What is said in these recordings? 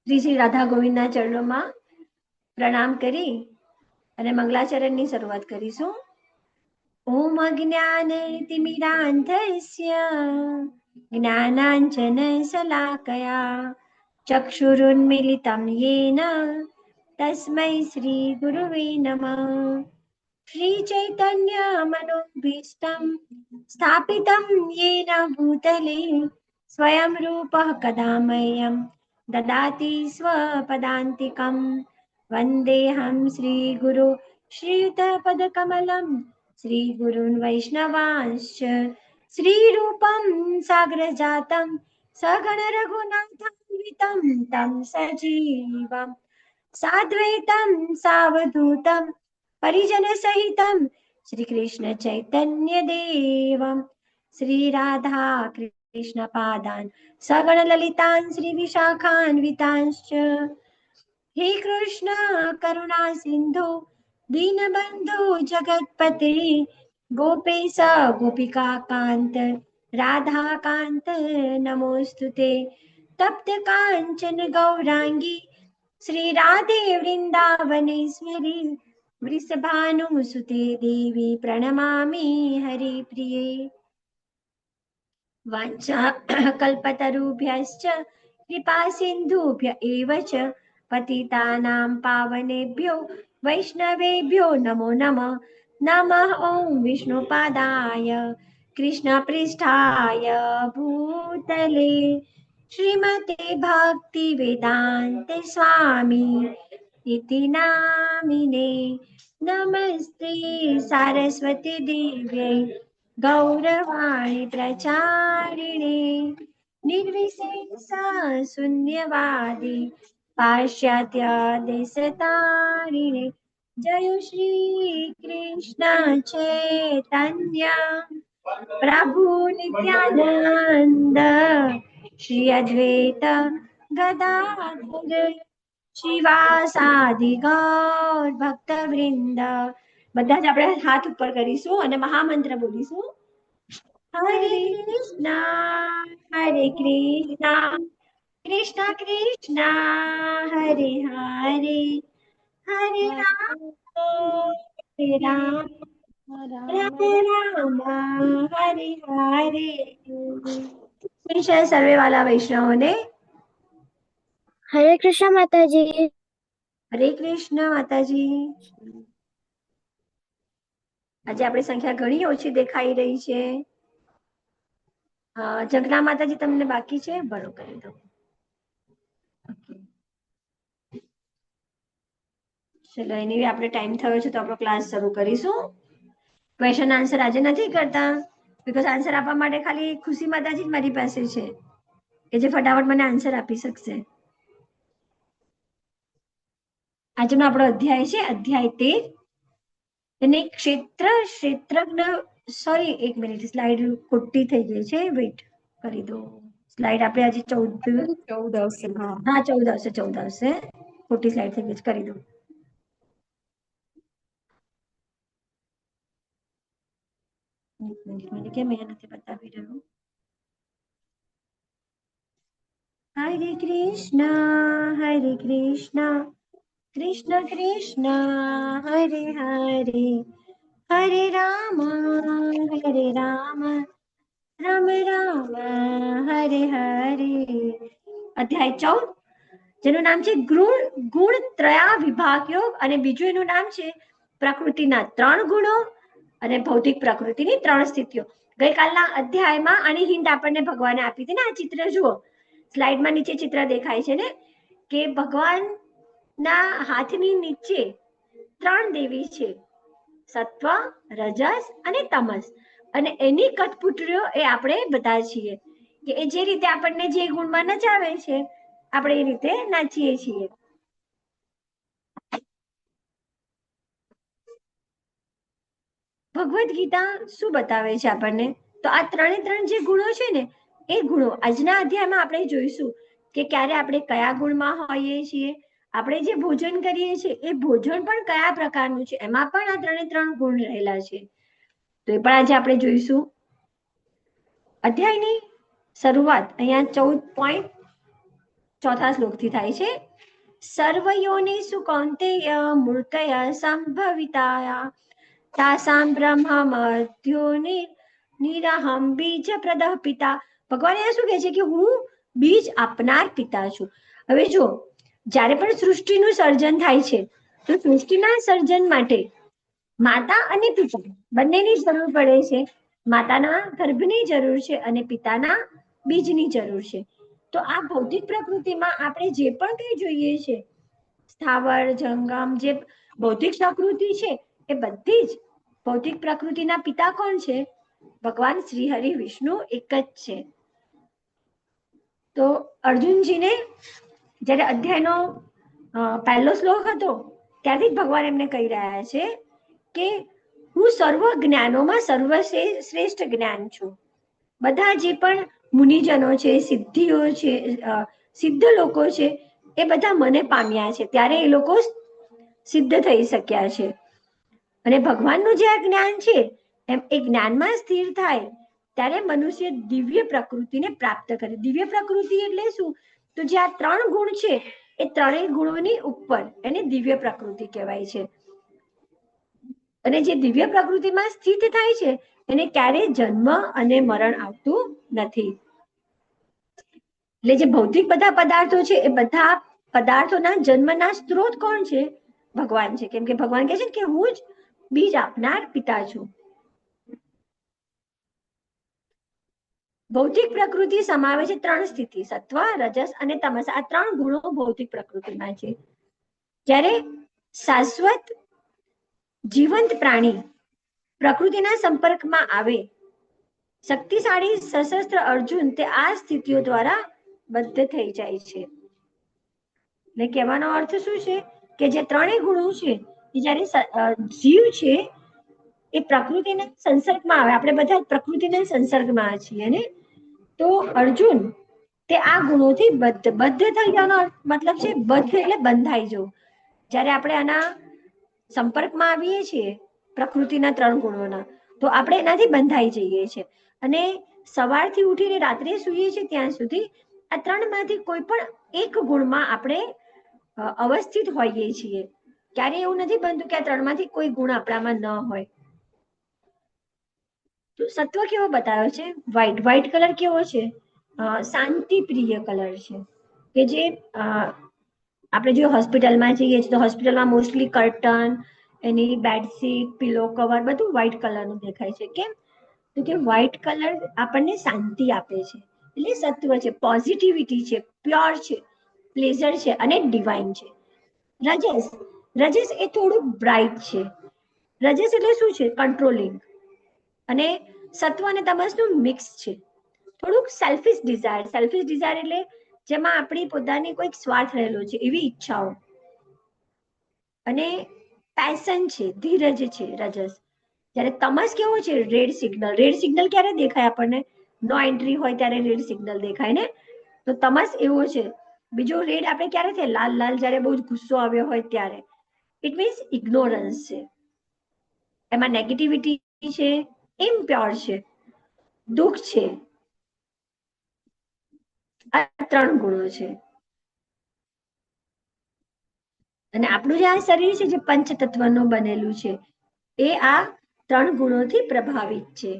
શ્રી રાધા ગોવિંદના ચરણોમાં પ્રણામ કરી અને મંગલાચરણની શરૂઆત કરીશું. ઓમ અજ્ઞાનતિમિરાન્ધસ્ય જ્ઞાનાંજન શલાકયા ચક્ષુરુન્મિલિतं येन તસ્मै શ્રી ગુરુવે નમઃ. શ્રી ચૈતન્ય મનોભીષ્ટં સ્થાપિतं येन भूतले स्वयं रूपः कदा मह्यं ददाति स्वपदान्तिकं. वन्देऽहं श्रीगुरु श्रीयुतपदकमलं श्रीगुरून् वैष्णवांश्च श्रीरूपं साग्रजातं सगण रघुनाथान्वितं तं सजीवं साद्वैतं सावधूतं परिजनसहितं श्रीकृष्ण चैतन्य देवं श्रीराधा कृष्ण पादान् सगण ललितान् श्रीविशाखान्वितांश्च. हे कृष्ण करुणा सिन्धु दीनबन्धु जगत्पते गोपेश गोपिका कान्त राधा कान्त नमोऽस्तुते. तप्त काञ्चन गौराङ्गी श्रीराधे वृन्दावनेश्वरी वृषभानुसुते देवी प्रणमामि हरिप्रिये. वाञ्छा कल्पतरुभ्यश्च कृपा सिन्धुभ्य एव च पतितानां पावनेभ्यो वैष्णवेभ्यो नमो नमः. नमः ॐ विष्णुपादाय कृष्णपृष्ठाय भूतले श्रीमते भक्तिवेदान्त स्वामी इति नामिने. नमस्ते सारस्वती देव्यै गौरवाणी प्रचारिणे निर्विशेष शून्यवादी पाश्चात्य देशतारिणे. जय श्री कृष्ण चैतन्य प्रभु नित्यानंद श्री अद्वैत गदाधर श्रीवासादि गौर भक्तवृंद. બધા જ આપણે હાથ ઉપર કરીશું અને મહામંત્ર બોલીશું. હરે કૃષ્ણ કૃષ્ણ કૃષ્ણ હરે હરે હરે રામ રામ રામ હરે હરે. विषय सर्वे वाला वैष्णव ने हरे कृष्ण माताजी. हरे कृष्ण माताजी. આજે આપણી સંખ્યા ઘણી ઓછી દેખાઈ રહી છે. જગના માતાજી તમને બાકી છે? ભરો કરી દો. ચલો એની આપણે ટાઈમ થયો છે તો આપણો ક્લાસ શરૂ કરીશું. ક્વેશ્ચન આન્સર આજે નથી કરતા બીકોઝ આન્સર આપવા માટે ખાલી ખુશી માતાજી જ મારી પાસે છે કે જે ફટાફટ મને આન્સર આપી શકશે. આજનો આપણો અધ્યાય છે અધ્યાય 13 અને ક્ષેત્રજ્ઞ. સોરી એક મિનિટ, સ્લાઇડ ખોટી થઈ ગઈ છે, વેઇટ કરી દો. સ્લાઇડ આપણે આજે 14 આવશે. હા 14 આવશે. ખોટી સ્લાઇડ થઈ ગઈ છે, કરી દો. મને કેમ અહીંયા નથી બતાવી રહ્યું? હરે કૃષ્ણ કૃષ્ણ કૃષ્ણ હરે હરે હરે રામ રામ રામ હરે હરે. અધ્યાય 14 જેનું નામ છે ગુણ ત્રયા વિભાગ યોગ અને બીજું એનું નામ છે પ્રકૃતિના 3 ગુણો અને ભૌતિક પ્રકૃતિની 3 સ્થિતિઓ. ગઈકાલના અધ્યાયમાં આની હિન્ટ આપણને ભગવાને આપી હતી ને. આ ચિત્ર જુઓ, સ્લાઇડમાં નીચે ચિત્ર દેખાય છે ને કે ભગવાનના હાથની નીચે 3 દેવી છે, સત્વ, રજસ અને તમસ. અને એની કઠપુતળીઓ એ આપણે બધા છીએ કે એ જે રીતે આપણને જે ગુણમાં નચાવે છે આપણે એ રીતે નાચીએ છીએ. ભગવદ્ ગીતા શું બતાવે છે આપણને? તો આ 3 જે ગુણો છે ને એ ગુણો આજના અધ્યાયમાં આપણે જોઈશું કે ક્યારે આપણે કયા ગુણમાં હોઈએ છીએ. આપણે જે ભોજન કરીએ છીએ એ ભોજન પણ કયા પ્રકારનું છે, એમાં પણ આ 3 ગુણ રહેલા છે. તો એ પણ આજે આપણે જોઈશું. અધ્યાયની શરૂઆત અહીંયા ચોથા શ્લોકથી થાય છે. સર્વયોનિષુ કૌંતેય મૂર્તય સંભવિતાયા તાસામ બ્રહ્મમધ્યોનિ નિરહમ બીજ પ્રદઃ પિતા. ભગવાન એ શું કહે છે કે હું બીજ આપનાર પિતા છું. હવે જો જ્યારે પણ સૃષ્ટિનું સર્જન થાય છે તો સૃષ્ટિના સર્જન માટે માતા અને પિતા બંનેની જરૂર પડે છે. માતાના ગર્ભની જરૂર છે અને પિતાના બીજની જરૂર છે. તો આ ભૌતિક પ્રકૃતિમાં આપણે જે પણ કંઈ જોઈએ છે, સ્થાવર જંગમ, જે ભૌતિક પ્રકૃતિ છે એ બધી જ ભૌતિક પ્રકૃતિના પિતા કોણ છે? ભગવાન શ્રી હરિ વિષ્ણુ એક જ છે. તો અર્જુનજીને જ્યારે અધ્યાયનો પહેલો શ્લોક હતો ત્યારથી જ ભગવાન એમને કહી રહ્યા છે કે હું સર્વ જ્ઞાનોમાં સર્વશ્રેષ્ઠ જ્ઞાન છું. બધા જે પણ મુનિજનો છે, સિદ્ધિઓ છે, સિદ્ધ લોકો છે, એ બધા મને પામ્યા છે, ત્યારે એ લોકો સિદ્ધ થઈ શક્યા છે. અને ભગવાનનું જે આ જ્ઞાન છે એમ એ જ્ઞાનમાં સ્થિર થાય ત્યારે મનુષ્ય દિવ્ય પ્રકૃતિને પ્રાપ્ત કરે. દિવ્ય પ્રકૃતિ એટલે શું? તો જે આ 3 ગુણ છે એ 3 ગુણોની ઉપર એને દિવ્ય પ્રકૃતિ કહેવાય છે. અને જે દિવ્ય પ્રકૃતિમાં સ્થિત થાય છે એને ક્યારેય જન્મ અને મરણ આવતું નથી. એટલે જે ભૌતિક બધા પદાર્થો છે એ બધા પદાર્થોના જન્મના સ્ત્રોત કોણ છે? ભગવાન છે. કેમ કે ભગવાન કહે છે કે હું જ બીજ આપનાર પિતા છું. ભૌતિક પ્રકૃતિ સમાવે છે 3 સ્થિતિ: સત્વ, રજસ અને તમસ. આ 3 ગુણો ભૌતિક પ્રકૃતિમાં છે. જ્યારે શાશ્વત જીવંત પ્રાણી પ્રકૃતિના સંપર્કમાં આવે, શક્તિશાળી સશસ્ત્ર અર્જુન તે આ સ્થિતિઓ દ્વારા બદ્ધ થઈ જાય છે. એટલે કહેવાનો અર્થ શું છે કે જે 3 ગુણો છે એ જ્યારે જીવ છે એ પ્રકૃતિના સંસર્ગમાં આવે, આપણે બધા પ્રકૃતિના સંસર્ગમાં છીએ ને, તો અર્જુન તે આ ગુણોથી બદ્ધ થઈ જવાનો મતલબ છે બદ્ધ એટલે બંધાઈ જવું. જ્યારે આપણે આના સંપર્કમાં આવીએ છીએ પ્રકૃતિના 3 ગુણોના, તો આપણે એનાથી બંધાઈ જઈએ છીએ. અને સવારથી ઉઠીને રાત્રે સૂઈએ છીએ ત્યાં સુધી આ 3માંથી કોઈ પણ એક ગુણમાં આપણે અવસ્થિત હોઈએ છીએ. ક્યારે એવું નથી બનતું કે આ 3માંથી કોઈ ગુણ આપણામાં ન હોય. તો સત્વ કેવો બતાવ્યો છે? વ્હાઈટ. વ્હાઈટ કલર કેવો છે? શાંતિ પ્રિય કલર છે. કે જે આપણે જો હોસ્પિટલમાં જઈએ છીએ તો હોસ્પિટલમાં મોસ્ટલી કર્ટન, એની બેડશીટ, પિલો કવર બધું વ્હાઈટ કલરનું દેખાય છે. કેમ? તો કે વ્હાઈટ કલર આપણને શાંતિ આપે છે. એટલે સત્વ છે, પોઝિટિવિટી છે, પ્યોર છે, પ્લેઝર છે અને ડિવાઇન છે. રજસ. રજસ એ થોડું બ્રાઇટ છે. રજસ એટલે શું છે? કંટ્રોલિંગ. અને સત્વ અને તમસનું મિક્સ છે. થોડુંક સેલ્ફિશ ડિઝાયર. સેલ્ફિશ ડિઝાયર એટલે જેમાં આપણી પોતાની કોઈક સ્વાર્થ રહેલો છે એવી ઈચ્છાઓ. અને પેશન છે, ધીરજ છે રજસ. જ્યારે તમસ કેવો છે? Red signal. રેડ સિગ્નલ ક્યારે દેખાય આપણને? નો એન્ટ્રી હોય ત્યારે રેડ સિગ્નલ દેખાય ને. તો તમસ એવો છે. બીજો રેડ આપણે ક્યારે થાય? લાલ લાલ જ્યારે બહુ જ ગુસ્સો આવ્યો હોય ત્યારે. ઇટ મીન્સ ઇગ્નોરન્સ છે. એમાં નેગેટિવિટી છે, ઇમ્પ્યોર છે, દુઃખ છે. આ 3 ગુણો છે. અને આપણું જે આ શરીર છે જે પંચતત્વનું બનેલું છે એ આ 3 ગુણોથી પ્રભાવિત છે.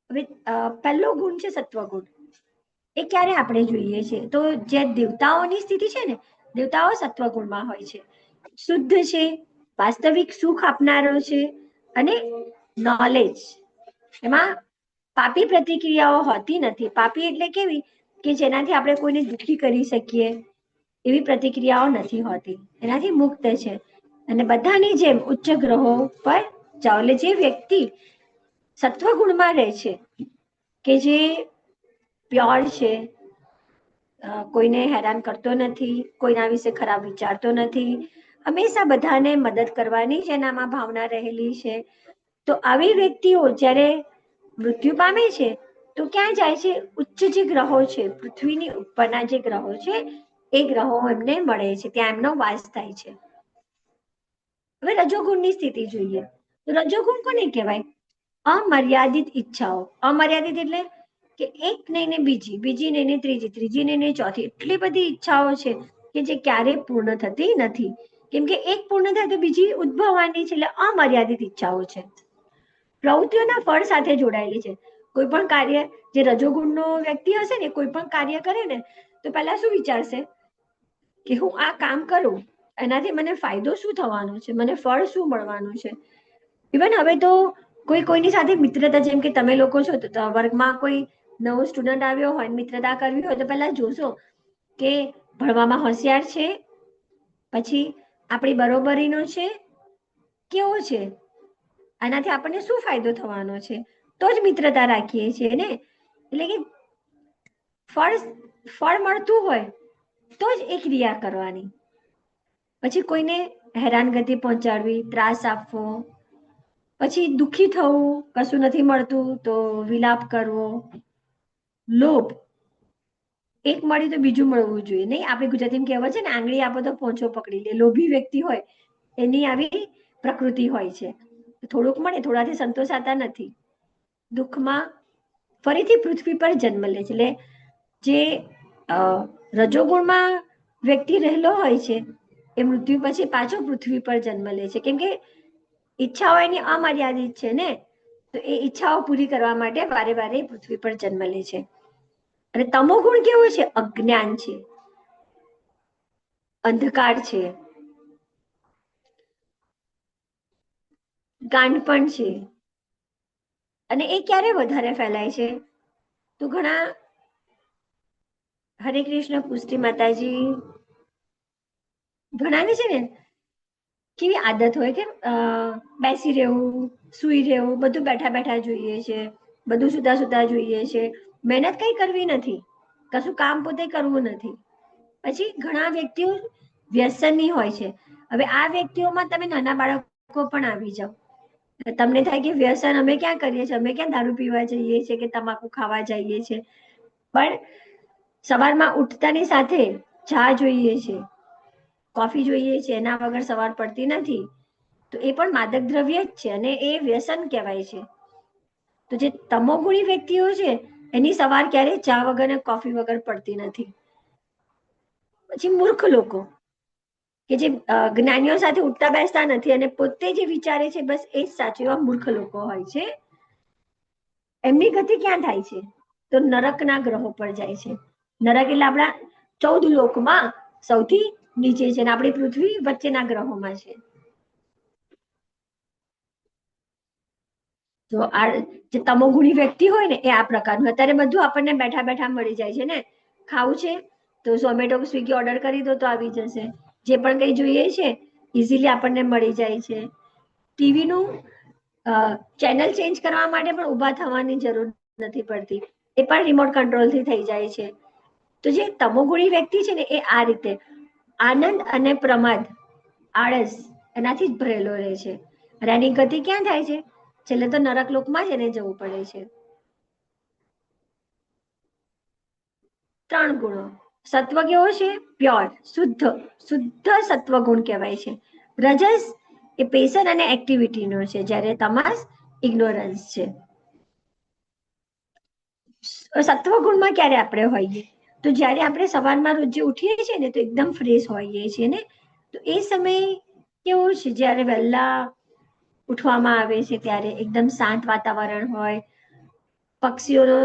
હવે પહેલો ગુણ છે સત્વગુણ. એ ક્યારે આપણે જોઈએ છે? તો જે દેવતાઓની સ્થિતિ છે ને, દેવતાઓ સત્વગુણમાં હોય છે. શુદ્ધ છે, વાસ્તવિક સુખ આપનારો છે અને નોલેજ. એમાં પાપી પ્રતિક્રિયાઓ હોતી નથી. પાપી એટલે કેવી? કે જેનાથી આપણે કોઈને દુઃખી કરી શકીએ એવી પ્રતિક્રિયાઓ નથી હોતી. એનાથી મુક્ત છે. અને બધાની જેમ ઉચ્ચ ગ્રહો પર જાઓ. એટલે જે વ્યક્તિ સત્વગુણમાં રહે છે, કે જે પ્યોર છે, કોઈને હેરાન કરતો નથી, કોઈના વિશે ખરાબ વિચારતો નથી, હંમેશા બધાને મદદ કરવાની જ એનામાં ભાવના રહેલી છે, તો આવી વ્યક્તિઓ જ્યારે મૃત્યુ પામે છે તો ક્યાં જાય છે? ઉચ્ચ જે ગ્રહો છે, પૃથ્વીની ઉપરના જે ગ્રહો છે એ ગ્રહો એમને મળે છે, ત્યાં એમનો વાસ થાય છે. હવે રજોગુણની સ્થિતિ જોઈએ. તો રજોગુણ કોને કહેવાય? અમર્યાદિત ઈચ્છાઓ. અમર્યાદિત એટલે કે એક નહીં ને બીજી, બીજી નહીં ને ત્રીજી, ત્રીજી નહીં ને ચોથી, એટલી બધી ઈચ્છાઓ છે કે જે ક્યારેય પૂર્ણ થતી નથી. કેમ કે એક પૂર્ણ થાય તો બીજી ઉદ્ભવવાની છે, એટલે અમર્યાદિત ઈચ્છાઓ છે. પ્રવૃત્તિઓના ફળ સાથે જોડાયેલી છે. કોઈ પણ કાર્ય, જે રજોગુણનો વ્યક્તિ હશે ને, કોઈ પણ કાર્ય કરે ને તો પહેલા શું વિચારશે કે હું આ કામ કરું, એનાથી મને ફાયદો શું થવાનો છે, મને ફળ શું મળવાનું છે. ઇવન હવે તો કોઈની સાથે મિત્રતા, જેમ કે તમે લોકો છો તો વર્ગમાં કોઈ નવો સ્ટુડન્ટ આવ્યો હોય, મિત્રતા કરવી હોય તો પહેલા જોશો કે ભણવામાં હોશિયાર છે, પછી આપણી બરોબરીનો છે, કેવો છે, આનાથી આપણને શું ફાયદો થવાનો છે, તો જ મિત્રતા રાખીએ છીએ ને. એટલે કે ફળ મળતું હોય તો જ એ ક્રિયા કરવાની. પછી કોઈને હેરાનગતિ પહોંચાડવી, ત્રાસ આપવો, પછી દુઃખી થવું, કશું નથી મળતું તો વિલાપ કરવો, લોભ, એક મળી તો બીજું મળવું જોઈએ નહીં. આપણે ગુજરાતીમાં કહેવત છે ને, આંગળી આપો તો પોંચો પકડી લે. લોભી વ્યક્તિ હોય એની આવી પ્રકૃતિ હોય છે. થોડુંક મળે, થોડાથી સંતોષાતા નથી. દુઃખમાં ફરીથી પૃથ્વી પર જન્મ લે છે. એટલે જે રજોગુણમાં વ્યક્તિ રહેલો હોય છે એ મૃત્યુ પછી પાછો પૃથ્વી પર જન્મ લે છે. કેમ કે ઈચ્છાઓ એની અમર્યાદિત છે ને, તો એ ઈચ્છાઓ પૂરી કરવા માટે વારે વારે પૃથ્વી પર જન્મ લે છે. અને તમોગુણ કેવો છે? અજ્ઞાન છે, અંધકાર છે, ગાંડપણ છે. અને એ ક્યારે વધારે ફેલાય છે? તો ઘણા, હરે કૃષ્ણ પુષ્ટિ માતાજી, ઘણાને છે ને કેવી આદત હોય કે બેસી રહેવું, સુઈ રહેવું, બધું બેઠા બેઠા જોઈએ છે, બધું સુતા સુતા જોઈએ છે, મહેનત કઈ કરવી નથી, કશું કામ પોતે કરવું નથી. પછી ઘણા વ્યક્તિઓ વ્યસની હોય છે. હવે આ વ્યક્તિઓમાં તમે નાના બાળકો પણ આવી જાઓ, તમને થાય કે વ્યસન અમે ક્યાં કરીએ છીએ, અમે ક્યાં દારૂ પીવા જઈએ છીએ કે તમાકુ ખાવા જઈએ છીએ. પણ સવારમાં ઉઠતાની સાથે ચા જોઈએ છે, કોફી જોઈએ છે, એના વગર સવાર પડતી નથી. તો એ પણ માદક દ્રવ્ય જ છે અને એ વ્યસન કહેવાય છે. તો જે તમોગુણી વ્યક્તિઓ છે એની સવાર ક્યારેય ચા વગર ને કોફી વગર પડતી નથી. પછી મૂર્ખ લોકો કે જે જ્ઞાનીઓ સાથે ઉઠતા બેસતા નથી અને પોતે જે વિચારે છે બસ એ જ સાચું, એવા મૂર્ખ લોકો હોય છે. એમની ગતિ ક્યાં થાય છે? તો નરકના ગ્રહો પર જાય છે. નરક એટલે આપણા 14 લોકમાં સૌથી નીચે છે અને આપણી પૃથ્વી વચ્ચેના ગ્રહોમાં છે. તો આ જે તમોગુણી વ્યક્તિ હોય ને એ આ પ્રકારનું. અત્યારે બધું આપણને બેઠા બેઠા મળી જાય છે ને. ખાવું છે તો ઝોમેટો સ્વિગી ઓર્ડર કરી દો તો આવી જશે. જે પણ કંઈ જોઈએ છે ઇઝીલી આપણને મળી જાય છે. ટીવીનું ચેનલ ચેન્જ કરવા માટે પણ ઊભા થવાની જરૂર નથી પડતી, એ પણ રિમોટ કંટ્રોલથી થઈ જાય છે. તો જે તમોગુણી વ્યક્તિ છે ને એ આ રીતે આનંદ અને પ્રમાદ, આળસ એનાથી જ ભરેલો રહે છે. અને એની ગતિ ક્યાં થાય છે? છેલ્લે તો નરક લોકમાં જ એને જવું પડે છે. 3 ગુણો. સત્વ કેવો છે? પ્યોર, શુદ્ધ, શુદ્ધ સત્વગુણ કહેવાય છે. રજસ એ પેશન અને એક્ટિવિટીનો છે, જ્યારે તમસ ઇગ્નોરન્સ છે. સત્વગુણમાં ક્યારે આપણે હોઈએ? તો જ્યારે આપણે સવારમાં રોજ ઉઠીએ છીએ ને તો એકદમ ફ્રેશ હોઈએ છીએ ને, તો એ સમય કેવો છે? જ્યારે વહેલા ઉઠવામાં આવે છે ત્યારે એકદમ શાંત વાતાવરણ હોય, પક્ષીઓનો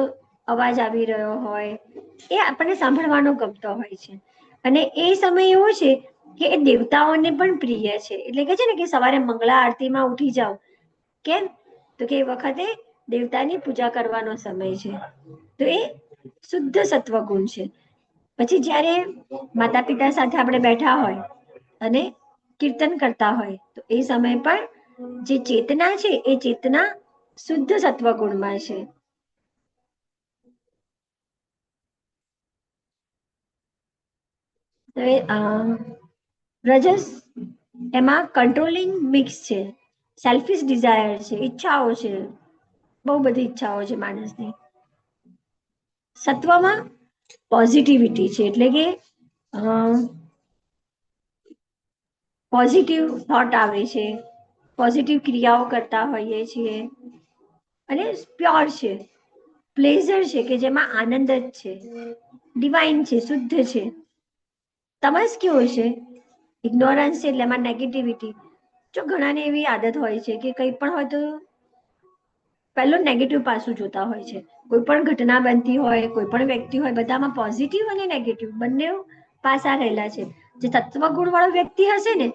અવાજ આવી રહ્યો હોય, એ આપણને સાંભળવાનો ગમતો હોય છે. અને એ સમય એવો છે કે એ દેવતાઓને પણ પ્રિય છે. એટલે કે છે ને કે સવારે મંગળા આરતીમાં ઉઠી જાઓ. કેમ? તો કે એ વખતે દેવતાની પૂજા કરવાનો સમય છે. તો એ શુદ્ધ સત્વગુણ છે. પછી જ્યારે માતા પિતા સાથે આપણે બેઠા હોય અને કીર્તન કરતા હોય તો એ સમય પણ જે ચેતના છે એ ચેતના શુદ્ધ સત્વગુણમાં છે. રજસ એમાં કંટ્રોલિંગ મિક્સ છે, સેલ્ફિશ ડિઝાયર છે, ઈચ્છાઓ છે, બહુ બધી ઈચ્છાઓ છે માણસની. સત્વમાં પોઝિટિવિટી છે, એટલે કે પોઝિટિવ થોટ આવે છે, પોઝિટિવ ક્રિયાઓ કરતા હોઈએ છીએ અને પ્યોર છે. પ્લેઝર છે કે જેમાં આનંદ જ છે, ડિવાઇન છે, શુદ્ધ છે. તમસ કેવો છે? ઇગ્નોરન્સ છે એટલે એમાં નેગેટિવિટી. જો ઘણાને એવી આદત હોય છે કે કંઈ પણ હોય તો પહેલું નેગેટિવ પાસું જોતા હોય છે. કોઈ પણ ઘટના બનતી હોય, કોઈ પણ વ્યક્તિ હોય, બધામાં પોઝિટિવ અને નેગેટિવ બંને પાસા રહેલા છે. જે તત્વગુણ વાળો વ્યક્તિ હશે ને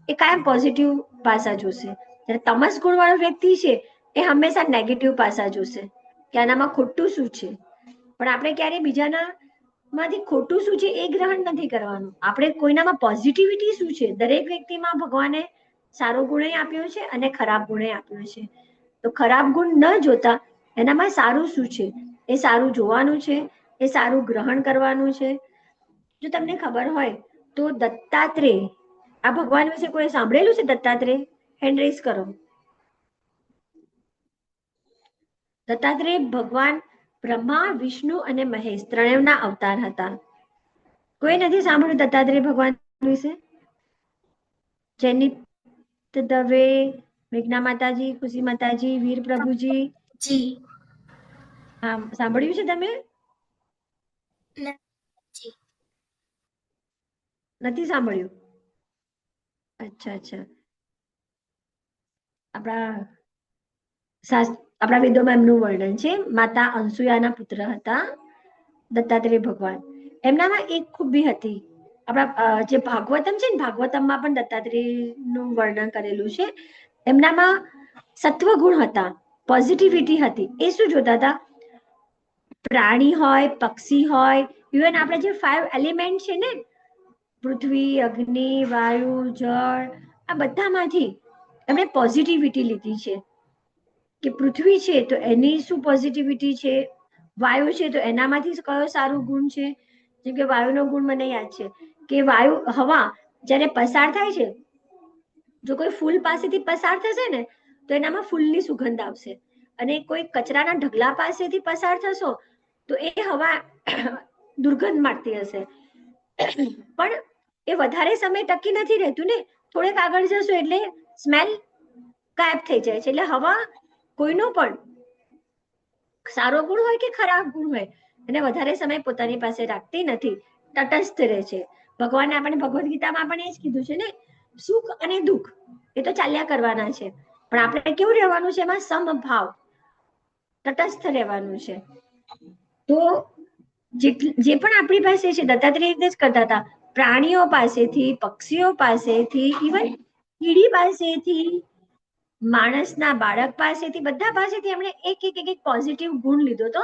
એ કાયમ પોઝિટિવ પાસા જોશે. જ્યારે તમસ ગુણ વાળો વ્યક્તિ છે એ હંમેશા નેગેટિવ પાસા જોશે કે આનામાં ખોટું શું છે. પણ આપણે ક્યારે બીજાના માંથી ખોટું શું છે એ ગ્રહણ નથી કરવાનું. આપણે કોઈનામાં પોઝિટિવિટી શું છે, દરેક વ્યક્તિમાં ભગવાને સારો ગુણ આપ્યો છે અને ખરાબ ગુણ આપ્યો છે. તો ખરાબ ગુણ ન જોતા એનામાં સારું શું છે એ સારું જોવાનું છે, એ સારું ગ્રહણ કરવાનું છે. જો તમને ખબર હોય તો દત્તાત્રેય, આ ભગવાન વિશે કોઈ સાંભળેલું છે? દત્તાત્રેય, હેન્ડ રેઝ કરો. દત્તાત્રેય ભગવાન બ્રહ્મા, વિષ્ણુ અને મહેશ ત્રણેયના અવતાર હતા. કોઈ નથી સાંભળ્યું દત્તાત્રેય ભગવાન વિશે? જેની દવે, મેઘના માતાજી, ખુશી માતાજી, વીર પ્રભુજી. જી હા, સાંભળ્યું છે તમે? જી નથી સાંભળ્યું? અચ્છા અચ્છા. આપણા વેદોમાં એમનું વર્ણન છે. માતા અનસુયાના પુત્ર હતા દત્તાત્રેય ભગવાન. એમનામાં એક ખૂબી હતી. આપણા જે ભાગવતમ છે ને, ભાગવતમમાં પણ દત્તાત્રેયનું વર્ણન કરેલું છે. એમનામાં સત્વગુણ હતા, પોઝિટિવિટી હતી. એ શું જોતા હતા? પ્રાણી હોય, પક્ષી હોય, ઇવન આપણે જે 5 એલિમેન્ટ છે ને, પૃથ્વી, અગ્નિ, વાયુ, જળ, આ બધામાંથી એમણે પોઝિટિવિટી લીધી છે. કે પૃથ્વી છે તો એની શું પોઝિટિવિટી છે, વાયુ છે તો એનામાંથી કયો સારું ગુણ છે. જેમ કે વાયુનો ગુણ મને યાદ છે કે વાયુ, હવા જ્યારે પસાર થાય છે, જો કોઈ ફૂલ પાસેથી પસાર થશે ને તો એનામાં ફૂલની સુગંધ આવશે. અને કોઈ કચરાના ઢગલા પાસેથી પસાર થશો તો એ હવા દુર્ગંધ મારતી હશે. પણ એ વધારે સમય ટકી નથી રહેતું ને, થોડેક આગળ જશો એટલે સ્મેલ ગાયબ થઈ જાય છે. એટલે હવા કોઈનો પણ સારો ગુણ હોય કે ખરાબ ગુણ હોય એને વધારે સમય પોતાની પાસે રાખતી નથી, તટસ્થ રહે છે. ભગવાને આપણે ભગવદ્ ગીતામાં પણ એ જ કીધું છે ને, સુખ અને દુઃખ એ તો ચાલ્યા કરવાના છે, પણ આપણે કેવું રહેવાનું છે? એમાં સમભાવ, તટસ્થ રહેવાનું છે. તો જે પણ આપણી પાસે છે, દત્તાત્રેય રીતે જ કરતા હતા. પ્રાણીઓ પાસેથી, પક્ષીઓ પાસેથી, ઇવન કીડી પાસેથી, માણસના બાળક પાસેથી, બધા પાસેથી એમણે એક એક એક પોઝિટિવ ગુણ લીધો હતો.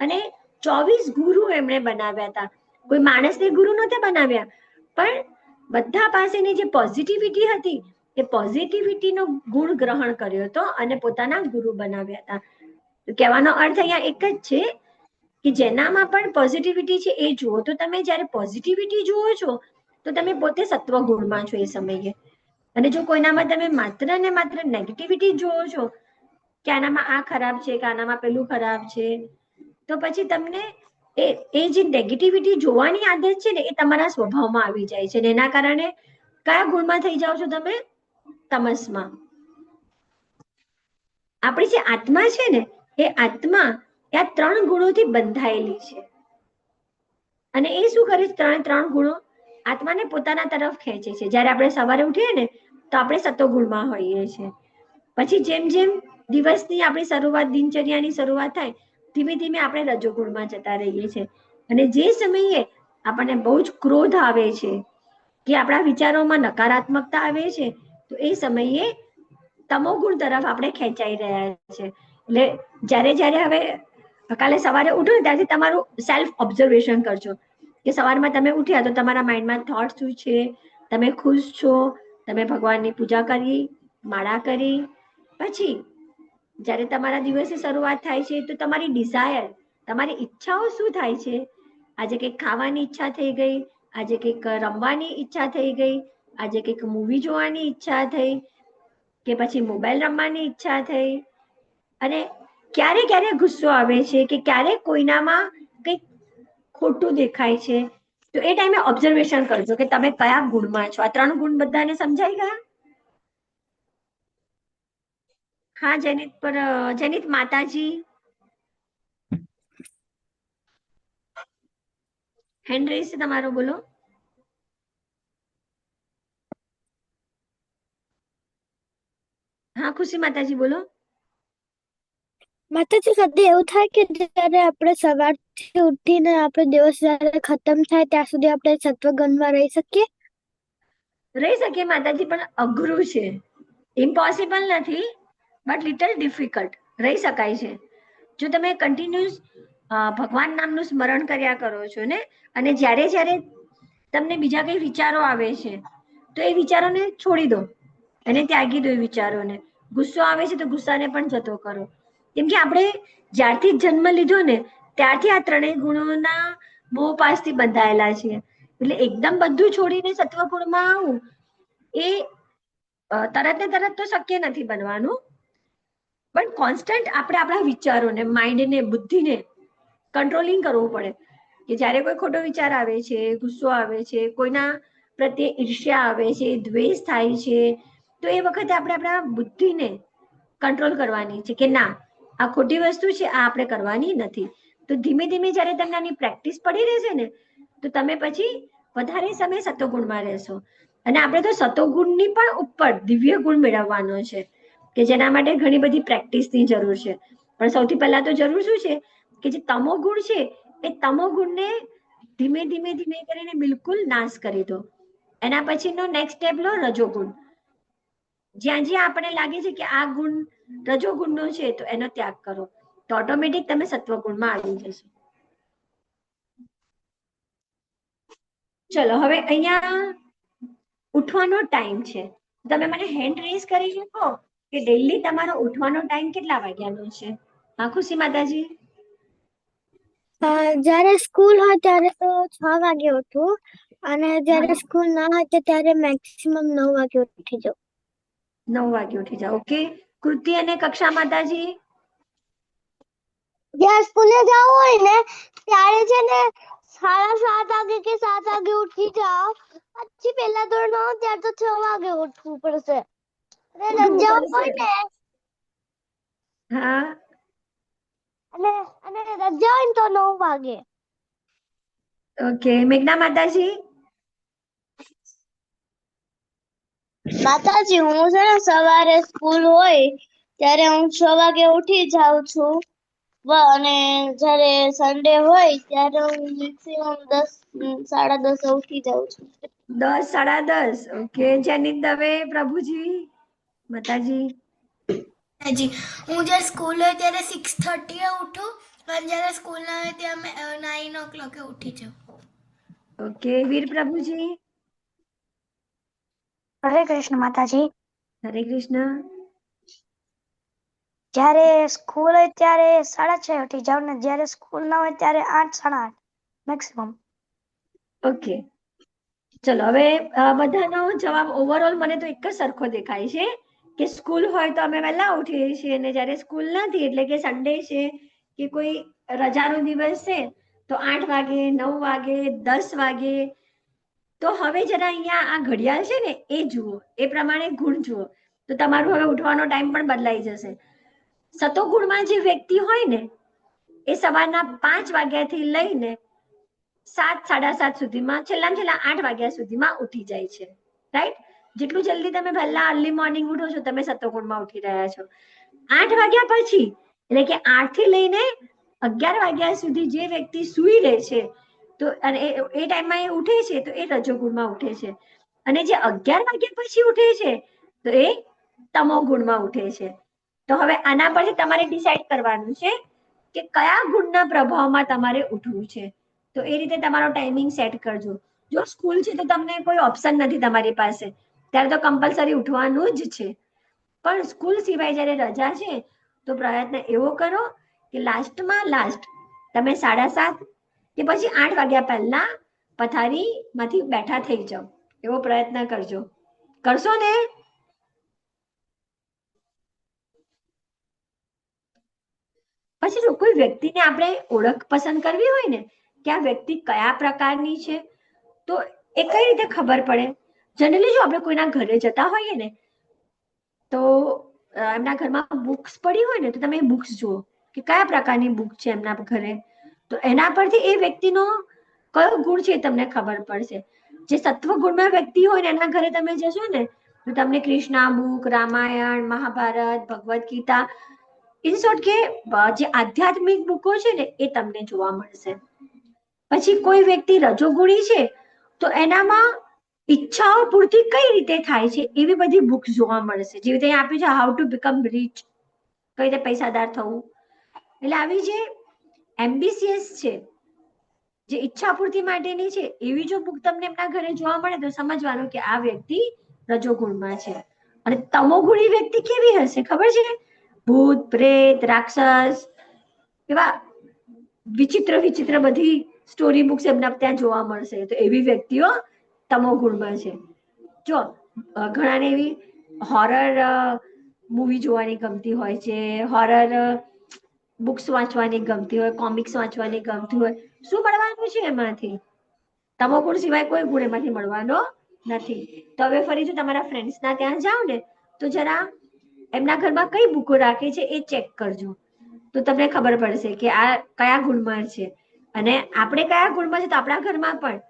અને 24 ગુરુ એમણે બનાવ્યા હતા. કોઈ માણસને ગુરુ નહોતા બનાવ્યા, પણ બધા પાસેની જે પોઝિટિવિટી હતી એ પોઝિટિવિટીનો ગુણ ગ્રહણ કર્યો હતો અને પોતાના ગુરુ બનાવ્યા હતા. કહેવાનો અર્થ અહીંયા એક જ છે કે જેનામાં પણ પોઝિટિવિટી છે એ જુઓ. તો તમે જ્યારે પોઝિટિવિટી જુઓ છો તો તમે પોતે સત્વ ગુણમાં છો એ સમયે. અને જો કોઈનામાં તમે માત્ર ને માત્ર નેગેટિવિટી જુઓ છો કે આનામાં આ ખરાબ છે કે આનામાં પેલું ખરાબ છે, તો પછી તમને એ જે નેગેટિવિટી જોવાની આદત છે ને એ તમારા સ્વભાવમાં આવી જાય છે. એના કારણે કયા ગુણમાં થઈ જાઓ છો તમે? તમસમાં. આપણી જે આત્મા છે ને એ આત્મા એ આ 3 ગુણોથી બંધાયેલી છે. અને એ શું કરે છે? ત્રણ ગુણો આત્માને પોતાના તરફ ખેંચે છે. જ્યારે આપણે સવારે ઉઠીએ ને તો આપણે સત્વગુણમાં હોઈએ છીએ. પછી જેમ જેમ દિવસની આપણી શરૂઆત, દિનચર્યાની શરૂઆત થાય, ધીમે ધીમે આપણે રજોગુણમાં જતા રહીએ છીએ. અને જે સમયે આપણને બહુ જ ક્રોધ આવે છે કે આપણા વિચારોમાં નકારાત્મકતા આવે છે, તો એ સમયે તમોગુણ તરફ આપણે ખેંચાઈ રહ્યા છે. એટલે જ્યારે જ્યારે હવે કાલે સવારે ઉઠો ને ત્યારથી તમારું સેલ્ફ ઓબ્ઝર્વેશન કરજો કે સવારમાં તમે ઉઠ્યા તો તમારા માઇન્ડમાં થોટ શું છે, તમે ખુશ છો, તમે ભગવાનની પૂજા કરી, માળા કરી. પછી જ્યારે તમારા દિવસની શરૂઆત થાય છે તો તમારી ડિઝાયર, તમારી ઈચ્છાઓ શું થાય છે? આજે કંઈક ખાવાની ઈચ્છા થઈ ગઈ, આજે કંઈક રમવાની ઈચ્છા થઈ ગઈ, આજે કંઈક મૂવી જોવાની ઈચ્છા થઈ, કે પછી મોબાઈલ રમવાની ઈચ્છા થઈ. અને ક્યારે ક્યારે ગુસ્સો આવે છે કે ક્યારે કોઈનામાં કંઈક ખોટું દેખાય છે, તો એ ટાઈમે ઓબ્ઝર્વેશન કરજો કે તમે કયા ગુણમાં છો. આ 3 ગુણ બધાને સમજાઈ ગયા? હા જેનિત, પર જેનિત માતાજી. હેન્ડ રેઝ છે તમારો, બોલો. હા ખુશી માતાજી બોલો. માતાજી, કદી એવું થાય કે જયારે આપણે સવારથી ઉઠીને આપણો દિવસ જયારે ખતમ થાય ત્યાં સુધી આપણે સત્વગુણમાં રહી શકીએ? રહી શકીએ માતાજી, પણ અઘરું છે. ઇમ્પોસિબલ નથી, બટ લિટલ ડિફિકલ્ટ. રહી શકાય છે જો તમે કન્ટિન્યુઅસ ભગવાન નામનું સ્મરણ કર્યા કરો છો ને, અને જ્યારે જ્યારે તમને બીજા કઈ વિચારો આવે છે તો એ વિચારોને છોડી દો, એને ત્યાગી દો. એ વિચારોને ગુસ્સો આવે છે તો ગુસ્સાને પણ જતો કરો. કેમ કે આપણે જ્યારથી જન્મ લીધો ને ત્યારથી આ ત્રણેય ગુણોના મોહપાશથી બંધાયેલા છીએ. એટલે એકદમ બધું છોડીને સત્વગુણમાં આવું એ તરત ને તરત તો શક્ય નથી બનવાનું. પણ કોન્સ્ટન્ટ આપણે આપણા વિચારોને, માઇન્ડને, બુદ્ધિને કંટ્રોલિંગ કરવું પડે. કે જ્યારે કોઈ ખોટો વિચાર આવે છે, ગુસ્સો આવે છે, કોઈના પ્રત્યે ઈર્ષ્યા આવે છે, દ્વેષ થાય છે, તો એ વખતે આપણે આપણા બુદ્ધિને કંટ્રોલ કરવાની છે કે ના, આ ખોટી વસ્તુ છે, આ આપણે કરવાની નથી. તો ધીમે ધીમે જ્યારે તમને આની પ્રેક્ટિસ પડી રહેશે ને તો તમે પછી વધારે સમય સત્વગુણમાં રહેશો. અને આપણે તો સત્વગુણની પણ ઉપર દિવ્ય ગુણ મેળવવાનો છે, કે જેના માટે ઘણી બધી પ્રેક્ટિસની જરૂર છે. પણ સૌથી પહેલા તો જરૂર શું છે કે જે તમો ગુણ છે એ તમો ગુણને ધીમે ધીમે ધીમે કરીને બિલકુલ નાશ કરી દો. એના પછીનો નેક્સ્ટ સ્ટેપ લો, રજોગુણ. જ્યાં જ્યાં આપણને લાગે છે કે આ ગુણ રજોગુણનો છે તો એનો ત્યાગ કરો, તો ઓટોમેટિક તમે સત્વગુણમાં આવી જશો. ચલો હવે અહીંયા ઉઠવાનો ટાઈમ છે. તમે મને હેન્ડ રેઝ કરી શકો કે ડેઈલી તમારો ઉઠવાનો ટાઈમ કેટલા વાગ્યાનો છે? હા ખુશી માતાજી. જયારે સ્કૂલ હોય ત્યારે તો 6 વાગે ઉઠું, અને જયારે સ્કૂલ ના હોય ત્યારે મેક્સિમમ 9 વાગે ઉઠી જાઉં. 9 વાગે ઉઠી જાઓ. ઓકે. કૃતિ અને કક્ષા માતાજી. જ્યાં સ્કૂલે જવું હોય ને ત્યારે છે ને 7:30 વાગે કે 7 વાગે ઉઠી જાઓ. પછી પહેલા ધોરણ હોય ત્યારે તો 6 વાગે ઉઠવું પડશે. અને ઉઠવું રજાઓ હોય પડશે. ને હા. અને રજા હોય ને તો 9 વાગે. ઓકે. મેઘના માતાજી. માતાજી, હું છે ને સવારે સ્કૂલ હોય ત્યારે હું 6 વાગે ઉઠી જાઉં છું. અને જ્યારે સન્ડે હોય ત્યારે હું મેક્સિમમ 10, 10:30 ઉઠી જાઉં છું. 10, 10:30. ઓકે. જેનિત દવે પ્રભુજી માતાજી. જી, હું જ્યારે સ્કૂલ હોય ત્યારે 6:30 ઉઠું, અને જ્યારે સ્કૂલ ના હોય ત્યારે 9 ઉઠી જાઉં. ઓકે. વીર પ્રભુજી. હરે કૃષ્ણ માતાજી. હરે કૃષ્ણ. જ્યારે સ્કૂલ હોય ત્યારે 6:30 ઉઠી જાવ, ને જ્યારે સ્કૂલ ના હોય ત્યારે 8, 8:30 મેક્સિમમ. ઓકે. ચલો હવે બધાનો જવાબ ઓવરઓલ મને તો એક જ સરખો દેખાય છે કે સ્કૂલ હોય તો અમે વહેલા ઉઠીએ છીએ, અને જ્યારે સ્કૂલ નથી એટલે કે સન્ડે છે કે કોઈ રજાનો દિવસ છે તો 8 વાગે, 9 વાગે, 10 વાગે. તો હવે જરા અહીંયા આ ઘડિયાળ છે ને એ જુઓ, એ પ્રમાણે ગુણ જુઓ, તો તમારું હવે ઉઠવાનો ટાઈમ પણ બદલાઈ જશે. સતોગુણમાં જે વ્યક્તિ હોય ને એ સવારના 5 વાગ્યાથી લઈને 7, 7:30 સુધીમાં, છેલ્લામાં છેલ્લા 8 વાગ્યા સુધીમાં ઉઠી જાય છે. રાઈટ? જેટલું જલ્દી તમે વહેલા અર્લી મોર્નિંગ ઉઠો છો તમે સતોગુણમાં ઉઠી રહ્યા છો. 8 વાગ્યા પછી એટલે કે 8 થી લઈને 11 વાગ્યા સુધી જે વ્યક્તિ સૂઈ રહે છે તો અને એ ટાઈમમાં એ ઉઠે છે તો એ રજોગુણમાં ઉઠે છે. અને જે 11 વાગ્યા પછી ઉઠે છે તો એ તમો ગુણમાં ઉઠે છે. તો હવે આના પરથી તમારે ડિસાઈડ કરવાનું છે કે કયા ગુણના પ્રભાવમાં તમારે ઉઠવું છે. તો એ રીતે તમારો ટાઈમિંગ સેટ કરજો. જો સ્કૂલ છે તો તમને કોઈ ઓપ્શન નથી તમારી પાસે, ત્યારે તો કમ્પલસરી ઉઠવાનું જ છે. પણ સ્કૂલ સિવાય જ્યારે રજા છે તો પ્રયત્ન એવો કરો કે લાસ્ટમાં લાસ્ટ તમે 7:30 કે પછી 8 વાગ્યા પહેલા પથારીમાંથી બેઠા થઈ જાઓ, એવો પ્રયત્ન કરજો. કરશો ને? પછી જો કોઈ વ્યક્તિને આપણે ઓળખ પસંદ કરવી હોય ને કે આ વ્યક્તિ કયા પ્રકારની છે તો એ કઈ રીતે ખબર પડે? જનરલી જો આપણે કોઈના ઘરે જતા હોઈએ ને તો એમના ઘરમાં બુક્સ પડી હોય ને તો તમે બુક્સ જુઓ કે કયા પ્રકારની બુક છે એમના ઘરે. તો એના પરથી એ વ્યક્તિનો કયો ગુણ છે એ તમને ખબર પડશે. જે સત્વ ગુણમાં વ્યક્તિ હોય ને એના ઘરે તમે જશો ને તો તમને Krishna book, Ramayan, Mahabharat, Bhagavad Gita, in short કે જે આધ્યાત્મિક બુકો છે ને એ તમને જોવા મળશે. પછી કોઈ વ્યક્તિ રજોગુણી છે તો એનામાં ઈચ્છાઓ પૂર્તિ કઈ રીતે થાય છે એવી બધી બુક્સ જોવા મળશે. જેવી રીતે આપ્યું છે હાઉ ટુ બીકમ રીચ, કઈ રીતે પૈસાદાર થવું. એટલે આવી જે એમ્બિશિયસ છે, જે ઈચ્છા પૂર્તિ માટેની છે, એવી જો બુક તમને એમના ઘરે જોવા મળે તો સમજવાનું કે આ વ્યક્તિ રજોગુણમાં છે. અને તમોગુણી વ્યક્તિ કેવી હશે ખબર છે? ભૂત, પ્રેત, રાક્ષસ, એવા વિચિત્ર વિચિત્ર બધી સ્ટોરી બુક્સ એમના ત્યાં જોવા મળશે. તો એવી વ્યક્તિઓ તમોગુણમાં છે. જો ઘણાને એવી હોરર મૂવી જોવાની ગમતી હોય છે, હોરર બુક્સ વાંચવાની ગમતી હોય, કોમિક્સ વાંચવાની ગમતી હોય. શું મળવાનું છે એમાંથી? તમોગુણ સિવાય કોઈ ગુણ એમાંથી મળવાનો નથી. તો હવે ફરી જો તમારા ફ્રેન્ડ્સના ત્યાં જાઓ ને તો જરા એમના ઘરમાં કઈ બુકો રાખે છે એ ચેક કરજો. તો તમને ખબર પડશે કે આ કયા ગુણમાં છે અને આપણે કયા ગુણમાં છે. તો આપણા ઘરમાં પણ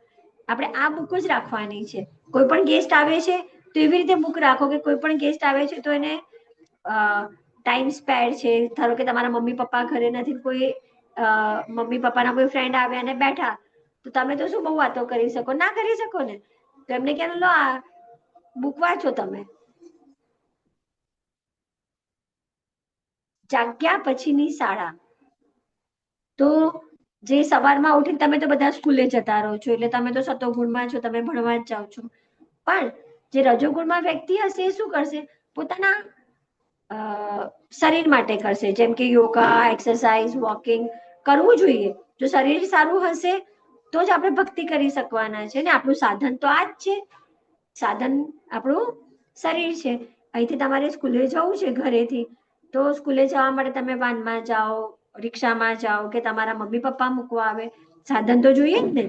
આપણે આ બુકો જ રાખવાની છે. કોઈ પણ ગેસ્ટ આવે છે તો એવી રીતે બુક રાખો કે કોઈ પણ ગેસ્ટ આવે છે તો એને ટાઈમ સ્પેર છે. ધારો કે તમારા મમ્મી પપ્પા ઘરે નથી, કોઈ મમ્મી પપ્પાના કોઈ ફ્રેન્ડ આવ્યા અને બેઠા, તો તમે તો શું બહુ વાતો કરી શકો? ના કરી શકો ને. તો એમને કહેવાનું લો આ બુક વાંચો તમે. જાગ્યા પછીની શાળા. તો જે સવારમાં ઉઠીને તમે તો બધા સ્કૂલે જતા રહો છો એટલે તમે તો સતોગુણમાં છો, તમે ભણવા જ જાઓ છો. પણ જે રજોગુણમાં વ્યક્તિ હશે એ શું કરશે? પોતાના શરીર માટે કરશે. જેમ કે યોગા, એક્સરસાઇઝ, વોકિંગ કરવું જોઈએ. જો શરીર સારું હશે તો જ આપણે ભક્તિ કરી શકવાના છે ને. આપણું સાધન તો આ જ છે. સાધન આપણું શરીર છે. અહીંથી તમારે સ્કૂલે જવું છે ઘરેથી, તો સ્કૂલે જવા માટે તમે વાનમાં જાઓ, રિક્ષામાં જાઓ કે તમારા મમ્મી પપ્પા મૂકવા આવે, સાધન તો જોઈએ જ ને.